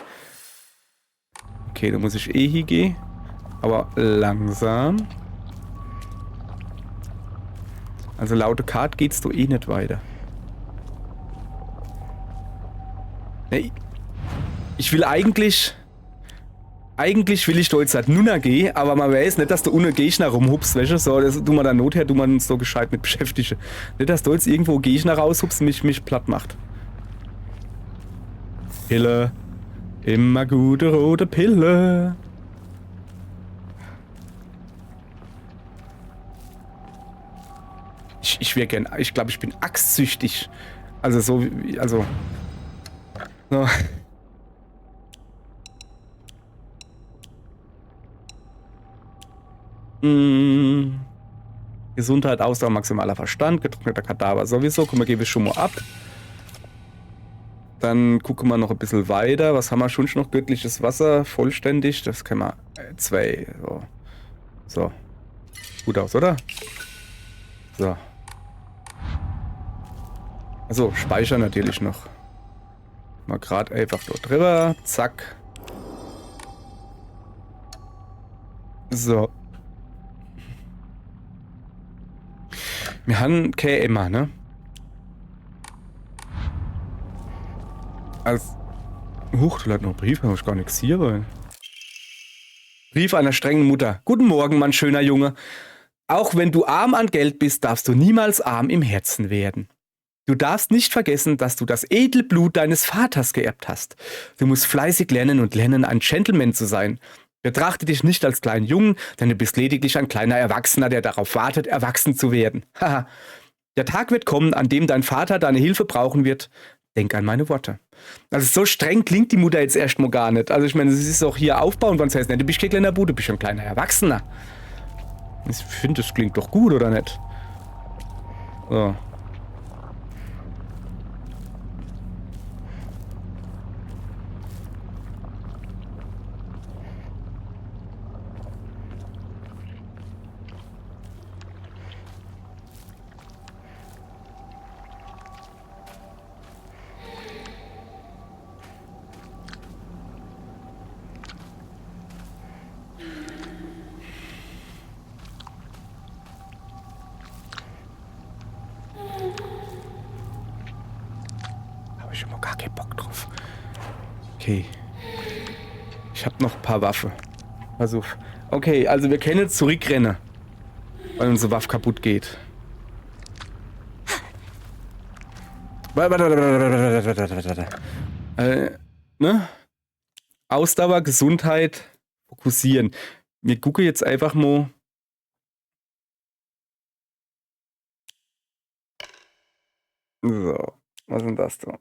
Okay, da muss ich eh hingehen. Aber langsam. Also laut Karte geht's doch eh nicht weiter. Nee, ich will eigentlich will ich da jetzt halt nur gehen, aber man weiß nicht, dass du ohne Gegner rumhupst, weißt du, so, das tun wir dann nother, tun wir uns so gescheit mit beschäftigen. Nicht, dass du jetzt irgendwo Gegner raushupst und mich platt macht. Pille. Immer gute rote Pille. Ich wäre gern, ich glaube, ich bin achssüchtig. Also so, also. So. Gesundheit, Ausdauer, maximaler Verstand, getrockneter Kadaver sowieso. Guck mal, gebe ich schon mal ab. Dann gucken wir noch ein bisschen weiter. Was haben wir schon noch? Göttliches Wasser, vollständig. Das können wir 2. So. So. Gut aus, oder? So. Also speichern natürlich noch. Mal gerade einfach dort drüber. Zack. So. Wir haben keine Emma, ne? Als. Huch, du hast noch Brief, habe ich gar nichts hier, weil. Brief einer strengen Mutter. Guten Morgen, mein schöner Junge. Auch wenn du arm an Geld bist, darfst du niemals arm im Herzen werden. Du darfst nicht vergessen, dass du das edle Blut deines Vaters geerbt hast. Du musst fleißig lernen und lernen, ein Gentleman zu sein. Betrachte dich nicht als kleinen Jungen, denn du bist lediglich ein kleiner Erwachsener, der darauf wartet, erwachsen zu werden. Haha. Der Tag wird kommen, an dem dein Vater deine Hilfe brauchen wird. Denk an meine Worte. Also so streng klingt die Mutter jetzt erstmal gar nicht. Also ich meine, sie ist auch hier aufbauen, wenn es heißt, du bist kein kleiner Bub, du bist ein kleiner Erwachsener. Ich finde, das klingt doch gut, oder nicht? So. Habe ich immer gar keinen Bock drauf. Okay. Ich habe noch ein paar Waffen. Also, okay, also wir können jetzt zurückrennen, weil unsere Waffe kaputt geht. Ne? Ausdauer, Gesundheit, fokussieren. Wir gucken jetzt einfach mal. So, was ist denn das da?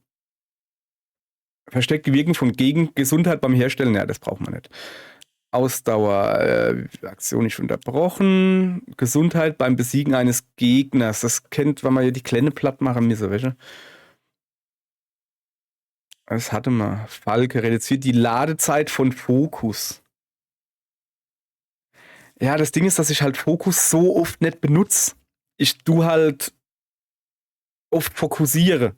Versteckte Wirkung von Gesundheit beim Herstellen. Ja, das braucht man nicht. Ausdauer, Aktion nicht unterbrochen. Gesundheit beim Besiegen eines Gegners. Das kennt, wenn man hier die Klenne platt machen müssen, welche? Das hatte man. Falke reduziert die Ladezeit von Fokus. Ja, das Ding ist, dass ich halt Fokus so oft nicht benutze. Ich tu halt oft fokussiere.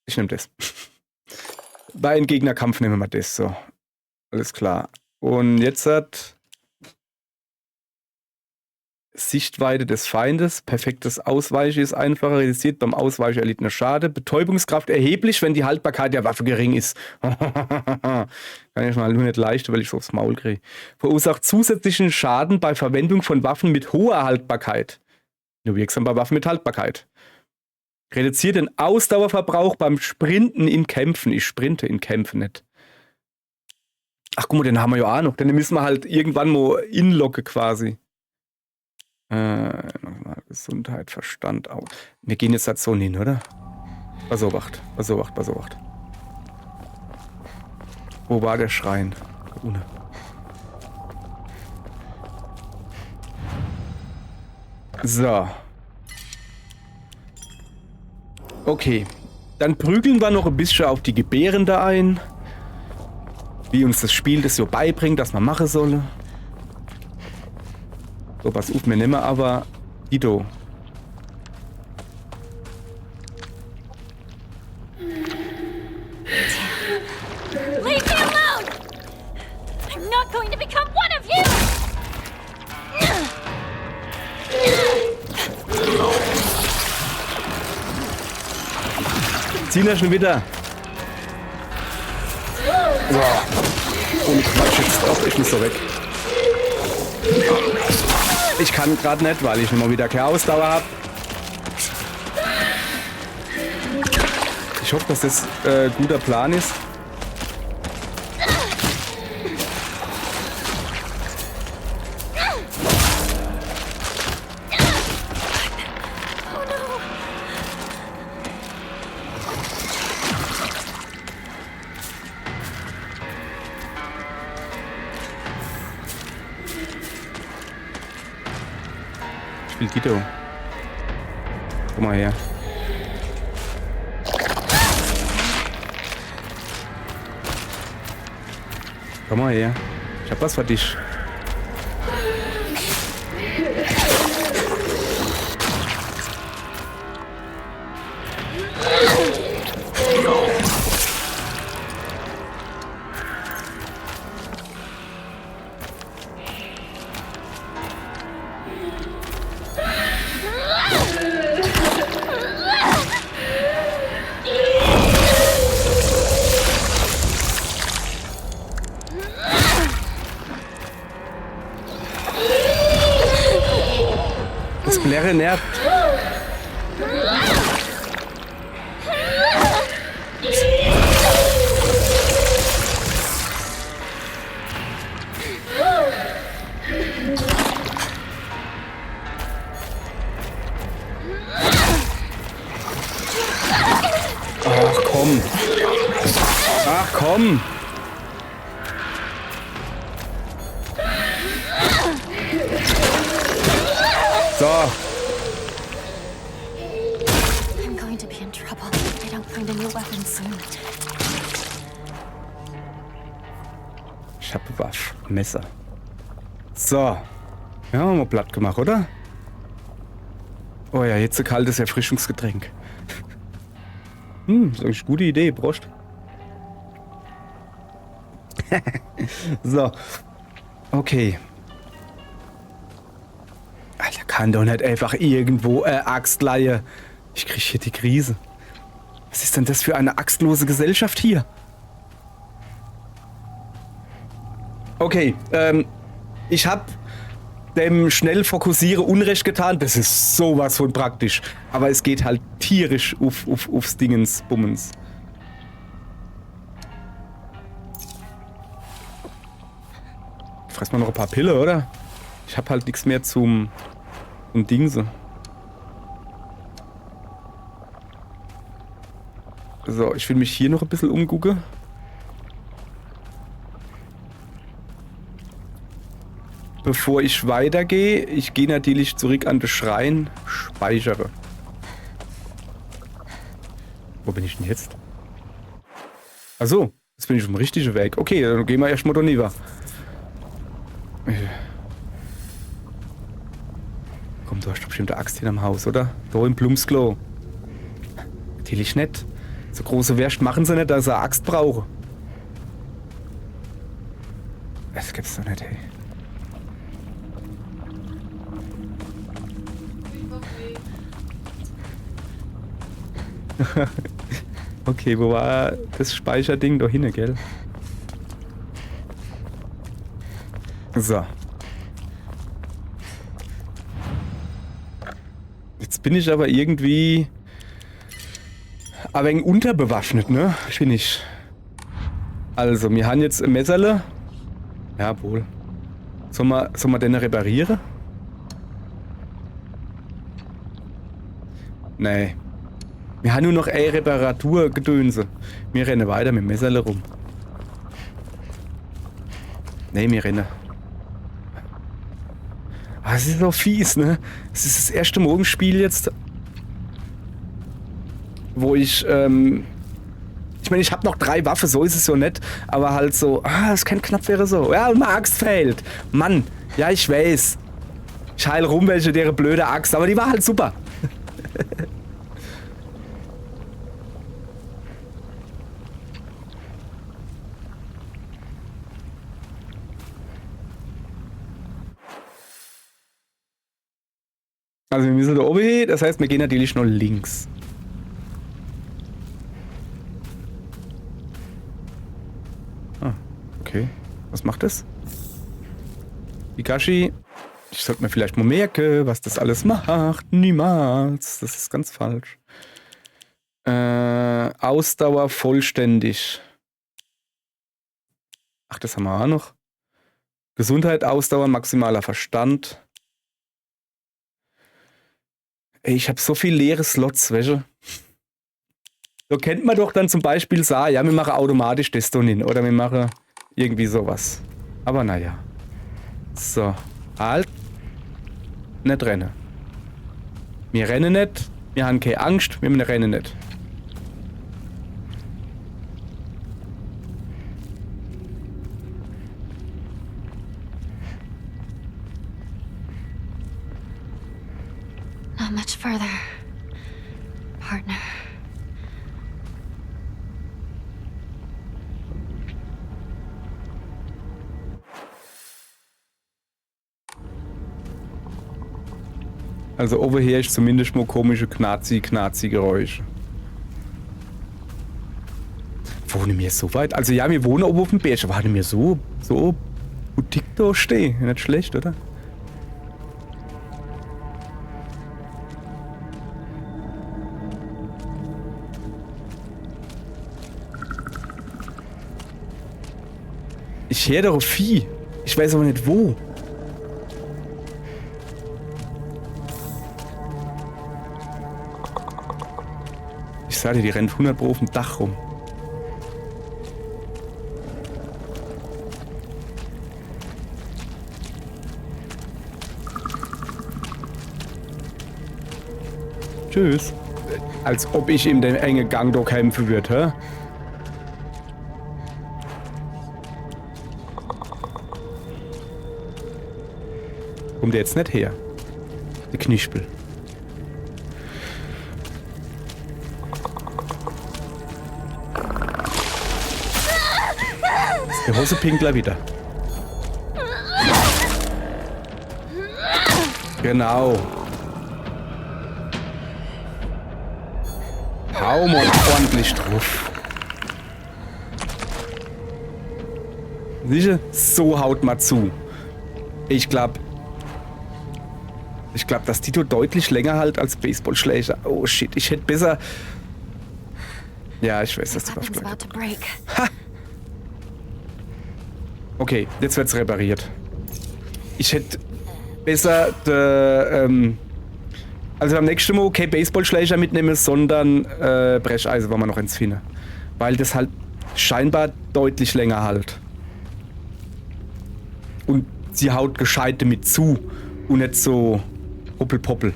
Ich nehme das. Bei einem Gegnerkampf nehmen wir das. So. Alles klar. Und jetzt hat Sichtweite des Feindes. Perfektes Ausweichen ist einfacher. Reduziert beim Ausweichen erlittener Schade. Betäubungskraft erheblich, wenn die Haltbarkeit der Waffe gering ist. Kann ich mal nur nicht leicht, weil ich so aufs Maul kriege. Verursacht zusätzlichen Schaden bei Verwendung von Waffen mit hoher Haltbarkeit. Nur wirksam bei Waffen mit Haltbarkeit. Reduziert den Ausdauerverbrauch beim Sprinten in Kämpfen. Ich sprinte in Kämpfen nicht. Ach guck mal, den haben wir ja auch noch. Den müssen wir halt irgendwann mal inlocken quasi. Gesundheit, Verstand auch. Wir gehen jetzt halt so hin, oder? Pass auf, Wacht. Pass auf, Wacht, pass auf, Wacht. Wo war der Schrein? Ohne. So. Okay, dann prügeln wir noch ein bisschen auf die Gebärende ein. Wie uns das Spiel das so beibringt, dass man machen soll. So, pass auf, wir nehmen aber Guido. Leave me alone! I'm not going to become one of you! Ziehen wir schon wieder. So. Und Quatsch jetzt auch, ich muss so weg. Ich kann gerade nicht, weil ich immer wieder keine Ausdauer habe. Ich hoffe, dass das guter Plan ist. Ich will Guido. Komm mal her. Komm mal her. Ich hab was für dich. Das Blärre nervt. komm. Ach, komm. So. I'm going to be in trouble if I don't find a new weapon soon. Ich habe Waffe. Messer. So. Ja, haben wir platt gemacht, oder? Oh ja, jetzt ein kaltes Erfrischungsgetränk. Ist eigentlich eine gute Idee, Prost. So. Okay. Alter, kann doch nicht einfach irgendwo Axt leihen. Ich krieg hier die Krise. Was ist denn das für eine axtlose Gesellschaft hier? Okay, ich hab dem schnell fokussiere Unrecht getan. Das ist sowas von praktisch. Aber es geht halt tierisch aufs Dingens, Bummens. Fress mal noch ein paar Pille, oder? Ich hab halt nichts mehr zum Dingse. So, ich will mich hier noch ein bisschen umgucken. Bevor ich weitergehe, ich gehe natürlich zurück an den Schrein, speichere. Wo bin ich denn jetzt? Achso, jetzt bin ich auf dem richtigen Weg. Okay, dann gehen wir erstmal da rüber. Komm, du hast doch bestimmt eine Axt hinterm Haus, oder? Da im Blumsklo. Natürlich nicht. So große Wärst machen sie nicht, dass sie eine Axt brauchen. Das gibt's doch nicht, ey. Okay, wo war das Speicherding da hinten, gell? So. Jetzt bin ich aber irgendwie ein wenig unterbewaffnet, ne? Finde ich. Also, wir haben jetzt ein Messerle. Ja, wohl. Sollen wir den reparieren? Nee. Wir haben nur noch eine Reparaturgedönse. Wir rennen weiter mit dem Messerle rum. Nee, wir rennen. Ah, das ist doch fies, ne? Das ist das erste Mal im Spiel jetzt, wo ich meine, ich habe noch 3 Waffen, so ist es so nett, aber halt so, das kann knapp wäre so. Ja, und meine Axt fehlt. Mann, ja, ich weiß. Ich heil rum welche der blöde Axt, aber die war halt super. Also wir müssen da oben hin, das heißt, wir gehen natürlich noch links. Ah, okay. Was macht das? Hikashi. Ich sollte mir vielleicht mal merken, was das alles macht. Niemals. Das ist ganz falsch. Ausdauer vollständig. Ach, das haben wir auch noch. Gesundheit, Ausdauer, maximaler Verstand. Ey, ich habe so viel leere Slots, weißt du? So kennt man doch dann zum Beispiel sagen, ja, wir machen automatisch das dann hin. Oder wir machen irgendwie sowas. Aber naja. So. Halt. Nicht rennen. Wir rennen nicht. Wir haben keine Angst. Wir rennen nicht. Not much further, partner. Also oben her ist zumindest mal komische Knazi-Geräusche. Wohnen wir so weit? Also ja, wir wohnen oben auf dem Berg, aber hatten wir so Boutique da stehen. Nicht schlecht, oder? Ich höre doch Vieh. Ich weiß aber nicht wo. Ich sage dir, die rennt 100 Pro auf dem Dach rum. Tschüss. Als ob ich in den engen Gang da kämpfen würde, hä? Kommt der jetzt nicht her? Der Knispel. Der Hosepinkler wieder. Genau. Hau mal ordentlich drauf. Sicher? So haut mal zu. Ich glaube, dass Tito deutlich länger halt als Baseballschläger. Oh shit, ich hätte besser... Ja, ich weiß, dass die Waffe gleich... Ha! Okay, jetzt wird's repariert. Ich hätte besser... Also beim nächsten Mal kein Baseballschläger mitnehmen, sondern Brecheisen, wenn wir noch eins finden. Weil das halt scheinbar deutlich länger halt. Und sie haut gescheit damit zu und nicht so hoppelpoppel.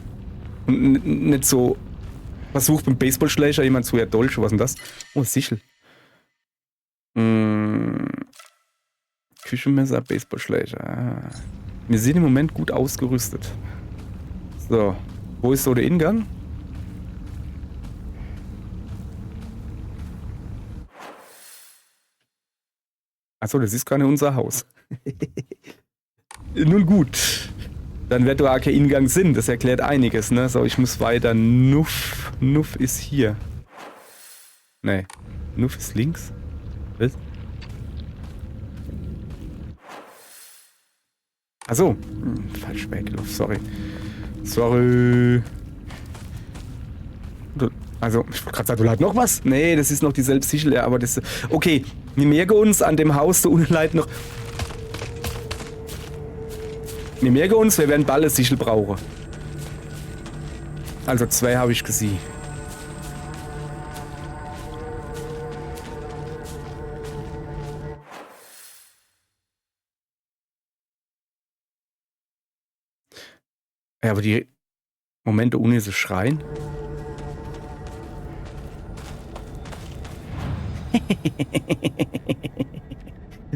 Und nicht so versucht beim Baseballschläger jemand zu erdolchen. Was ist denn das? Oh, Sichel. Küchenmesser, Baseballschläger. Ah. Wir sind im Moment gut ausgerüstet. So. Wo ist so der Ingang? Achso, das ist gar nicht unser Haus. Nun gut. Dann wird da auch kein Ingang Sinn. Das erklärt einiges, ne? So, ich muss weiter. Nuff. Nuff ist hier. Nee. Nuff ist links. Was? Achso. Falsch weggelaufen, sorry. Sorry. Also, ich wollte gerade sagen, du leid noch was? Nee, das ist noch dieselbe Sichel, ja, aber das... Okay, wir merken uns an dem Haus da unten leid noch... Wir merken uns, wir werden bald eine Sichel brauchen. Also 2 habe ich gesehen. Ja, aber die Momente ohne so schreien.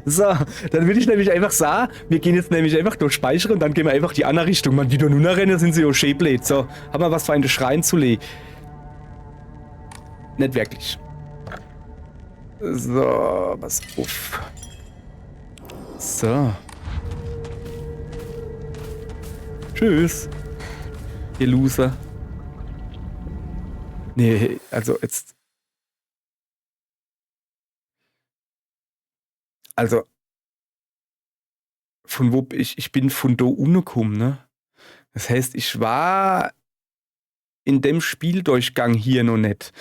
So, dann würde ich nämlich einfach sagen, wir gehen jetzt nämlich einfach durch Speichern und dann gehen wir einfach die andere Richtung. Man, die da nur rennen, sind sie auch schön blöd. So, haben wir was für einen Schreien zu legen? Nicht wirklich. So, was auf. So. Tschüss. Ihr Loser. Nee, also jetzt... Also... Von wo... Ich bin von da ungekommen, ne? Das heißt, ich war... in dem Spieldurchgang hier noch nicht.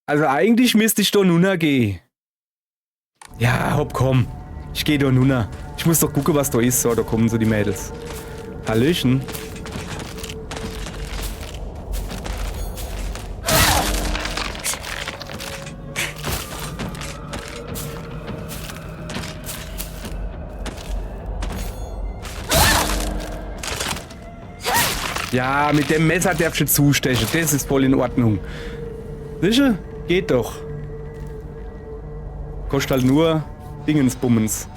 Also eigentlich müsste ich da nunna gehen. Ja, hopp, komm. Ich gehe da nunna. Ich muss doch gucken, was da ist. So, da kommen so die Mädels. Hallöchen. Ja, mit dem Messer darfst du zustechen. Das ist voll in Ordnung. Sicher? Geht doch. Kostet halt nur Dingensbummens.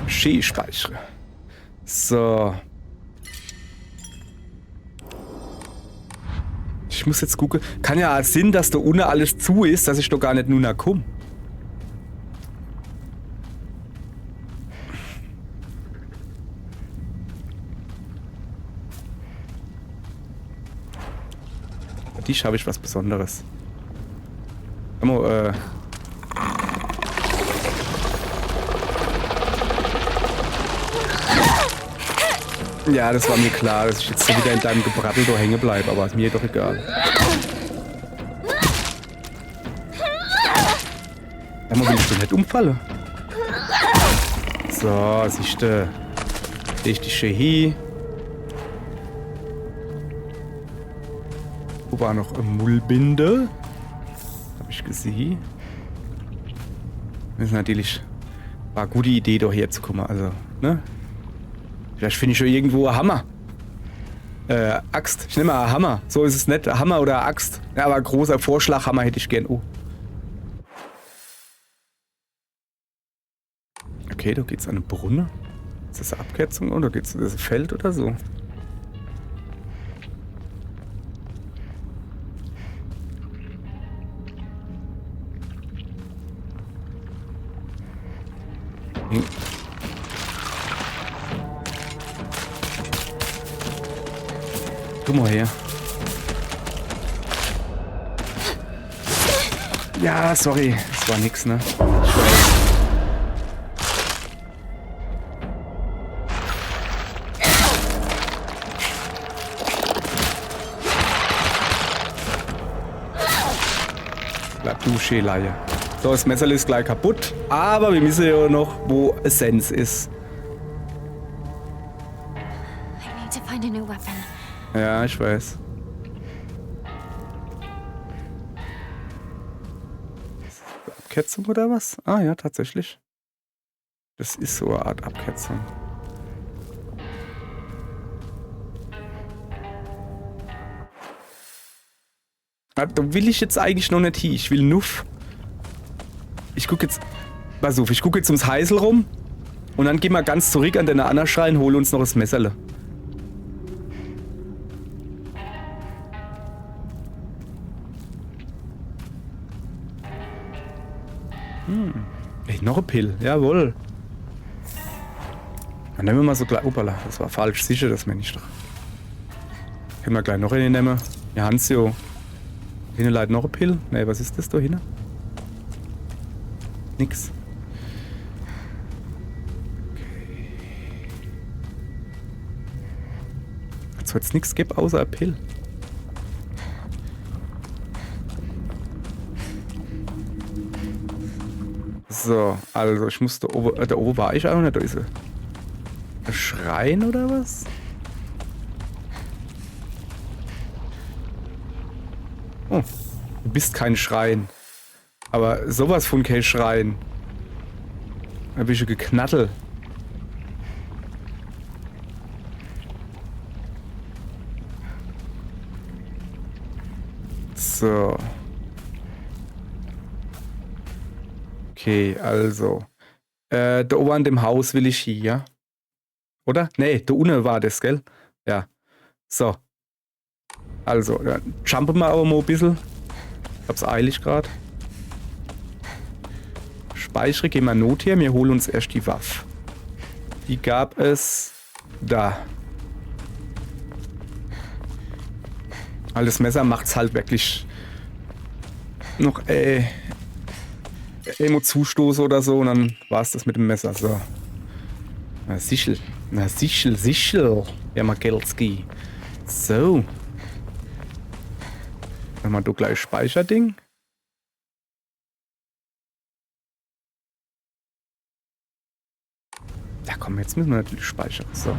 Skispeicher. So. Ich muss jetzt gucken. Kann ja Sinn, dass da unten alles zu ist, dass ich da gar nicht nur komme. Für dich habe ich was Besonderes. Ja, das war mir klar, dass ich jetzt so wieder in deinem Gebrabbel da hängen bleibe, aber ist mir doch egal. Einmal will ich doch nicht umfallen. So, siehst du. Richtig schön hier. Irgendwo war noch eine Mullbinde. Habe ich gesehen. Das ist natürlich... War eine gute Idee, doch herzukommen. Also, ne? Vielleicht finde ich schon irgendwo einen Hammer. Axt. Ich nehme mal einen Hammer. So ist es nicht. Hammer oder Axt. Ja, aber ein großer Vorschlaghammer hätte ich gern. Oh. Okay, da geht's an eine Brunne. Ist das eine Abkürzung oder geht's in das Feld oder so? Hm. Komm mal her. Ja, sorry. Das war nix, ne? Bleib du, Schäleier. So, das Messer ist gleich kaputt. Aber wir wissen ja noch, wo Essenz ist. I need to find a new weapon. Ja, ich weiß. Ist das eine Abkürzung oder was? Ah ja, tatsächlich. Das ist so eine Art Abkürzung. Da will ich jetzt eigentlich noch nicht hin. Ich will Nuff. Ich guck jetzt... Pass auf, ich gucke jetzt ums Heißel rum. Und dann gehen wir ganz zurück an den Anna-Schrein, holen uns noch das Messerle. Ey, noch ein Pill. Jawohl. Dann nehmen wir mal so gleich... Opala, das war falsch. Sicher, das meine ich doch. Können wir gleich noch eine nehmen? Ja, Hansio. Hinten leider noch ein Pill. Ne, was ist das da hinten? Nix. Okay. Jetzt wird es nichts geben außer ein Pill. So, also ich muss da oben war ich auch nicht. Da ist ein Schrein oder was? Oh, du bist kein Schrein. Aber sowas von kein Schrein. Ein bisschen geknattelt. So. Okay, also. Da oben an dem Haus will ich hier. Oder? Nee, da unten war das, gell? Ja. So. Also, dann jumpen wir aber mal ein bisschen. Ich hab's eilig gerade. Speichere, gehen wir Not hier. Wir holen uns erst die Waffe. Die gab es da. Weil das Messer macht's halt wirklich noch Zustoß oder so und dann war's das mit dem Messer. So. Na sichel. Na sichel. Ja, Magelski. So. Dann mal du gleich Speicherding. Ja komm, jetzt müssen wir natürlich speichern. So.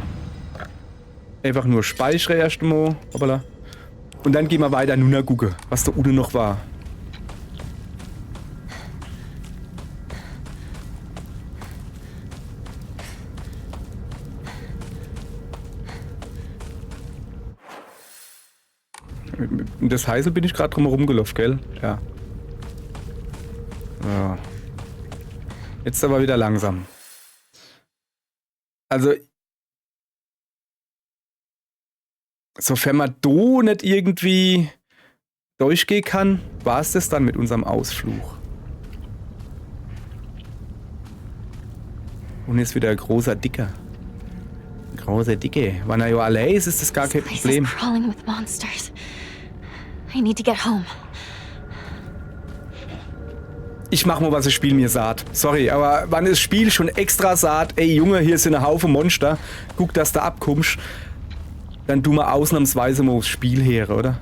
Einfach nur speichere erst mal. Hoppala. Und dann gehen wir weiter nur gucken, was da unten noch war. In das Heißel bin ich gerade drum herum gelaufen, gell? Ja. So. Jetzt aber wieder langsam. Also, sofern man da nicht irgendwie durchgehen kann, war es das dann mit unserem Ausflug. Und jetzt wieder ein großer Dicker. Ein großer Dicke. Wenn er ja allein ist, ist das gar kein Problem. This place is crawling with monsters. I need to get home. Ich mach mal, was das Spiel mir sagt. Sorry, aber wann das Spiel schon extra sagt, ey Junge, hier sind ein Haufen Monster, guck, dass du abkommst, dann tu mal ausnahmsweise mal aufs Spiel her, oder?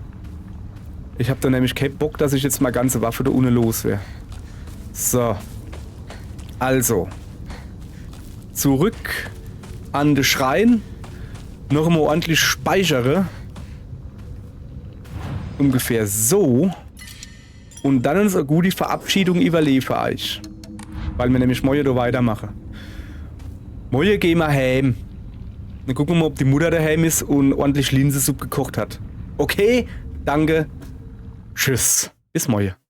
Ich hab da nämlich keinen Bock, dass ich jetzt mal ganze Waffe da ohne los wäre. So. Also. Zurück an den Schrein. Noch einmal ordentlich speichere. ungefähr so. Und dann uns eine gute Verabschiedung überleben für euch. Weil wir nämlich morgen da weitermachen. Morgen gehen wir heim. Dann gucken wir mal, ob die Mutter daheim ist und ordentlich Linsensuppe gekocht hat. Okay, danke. Tschüss. Bis morgen.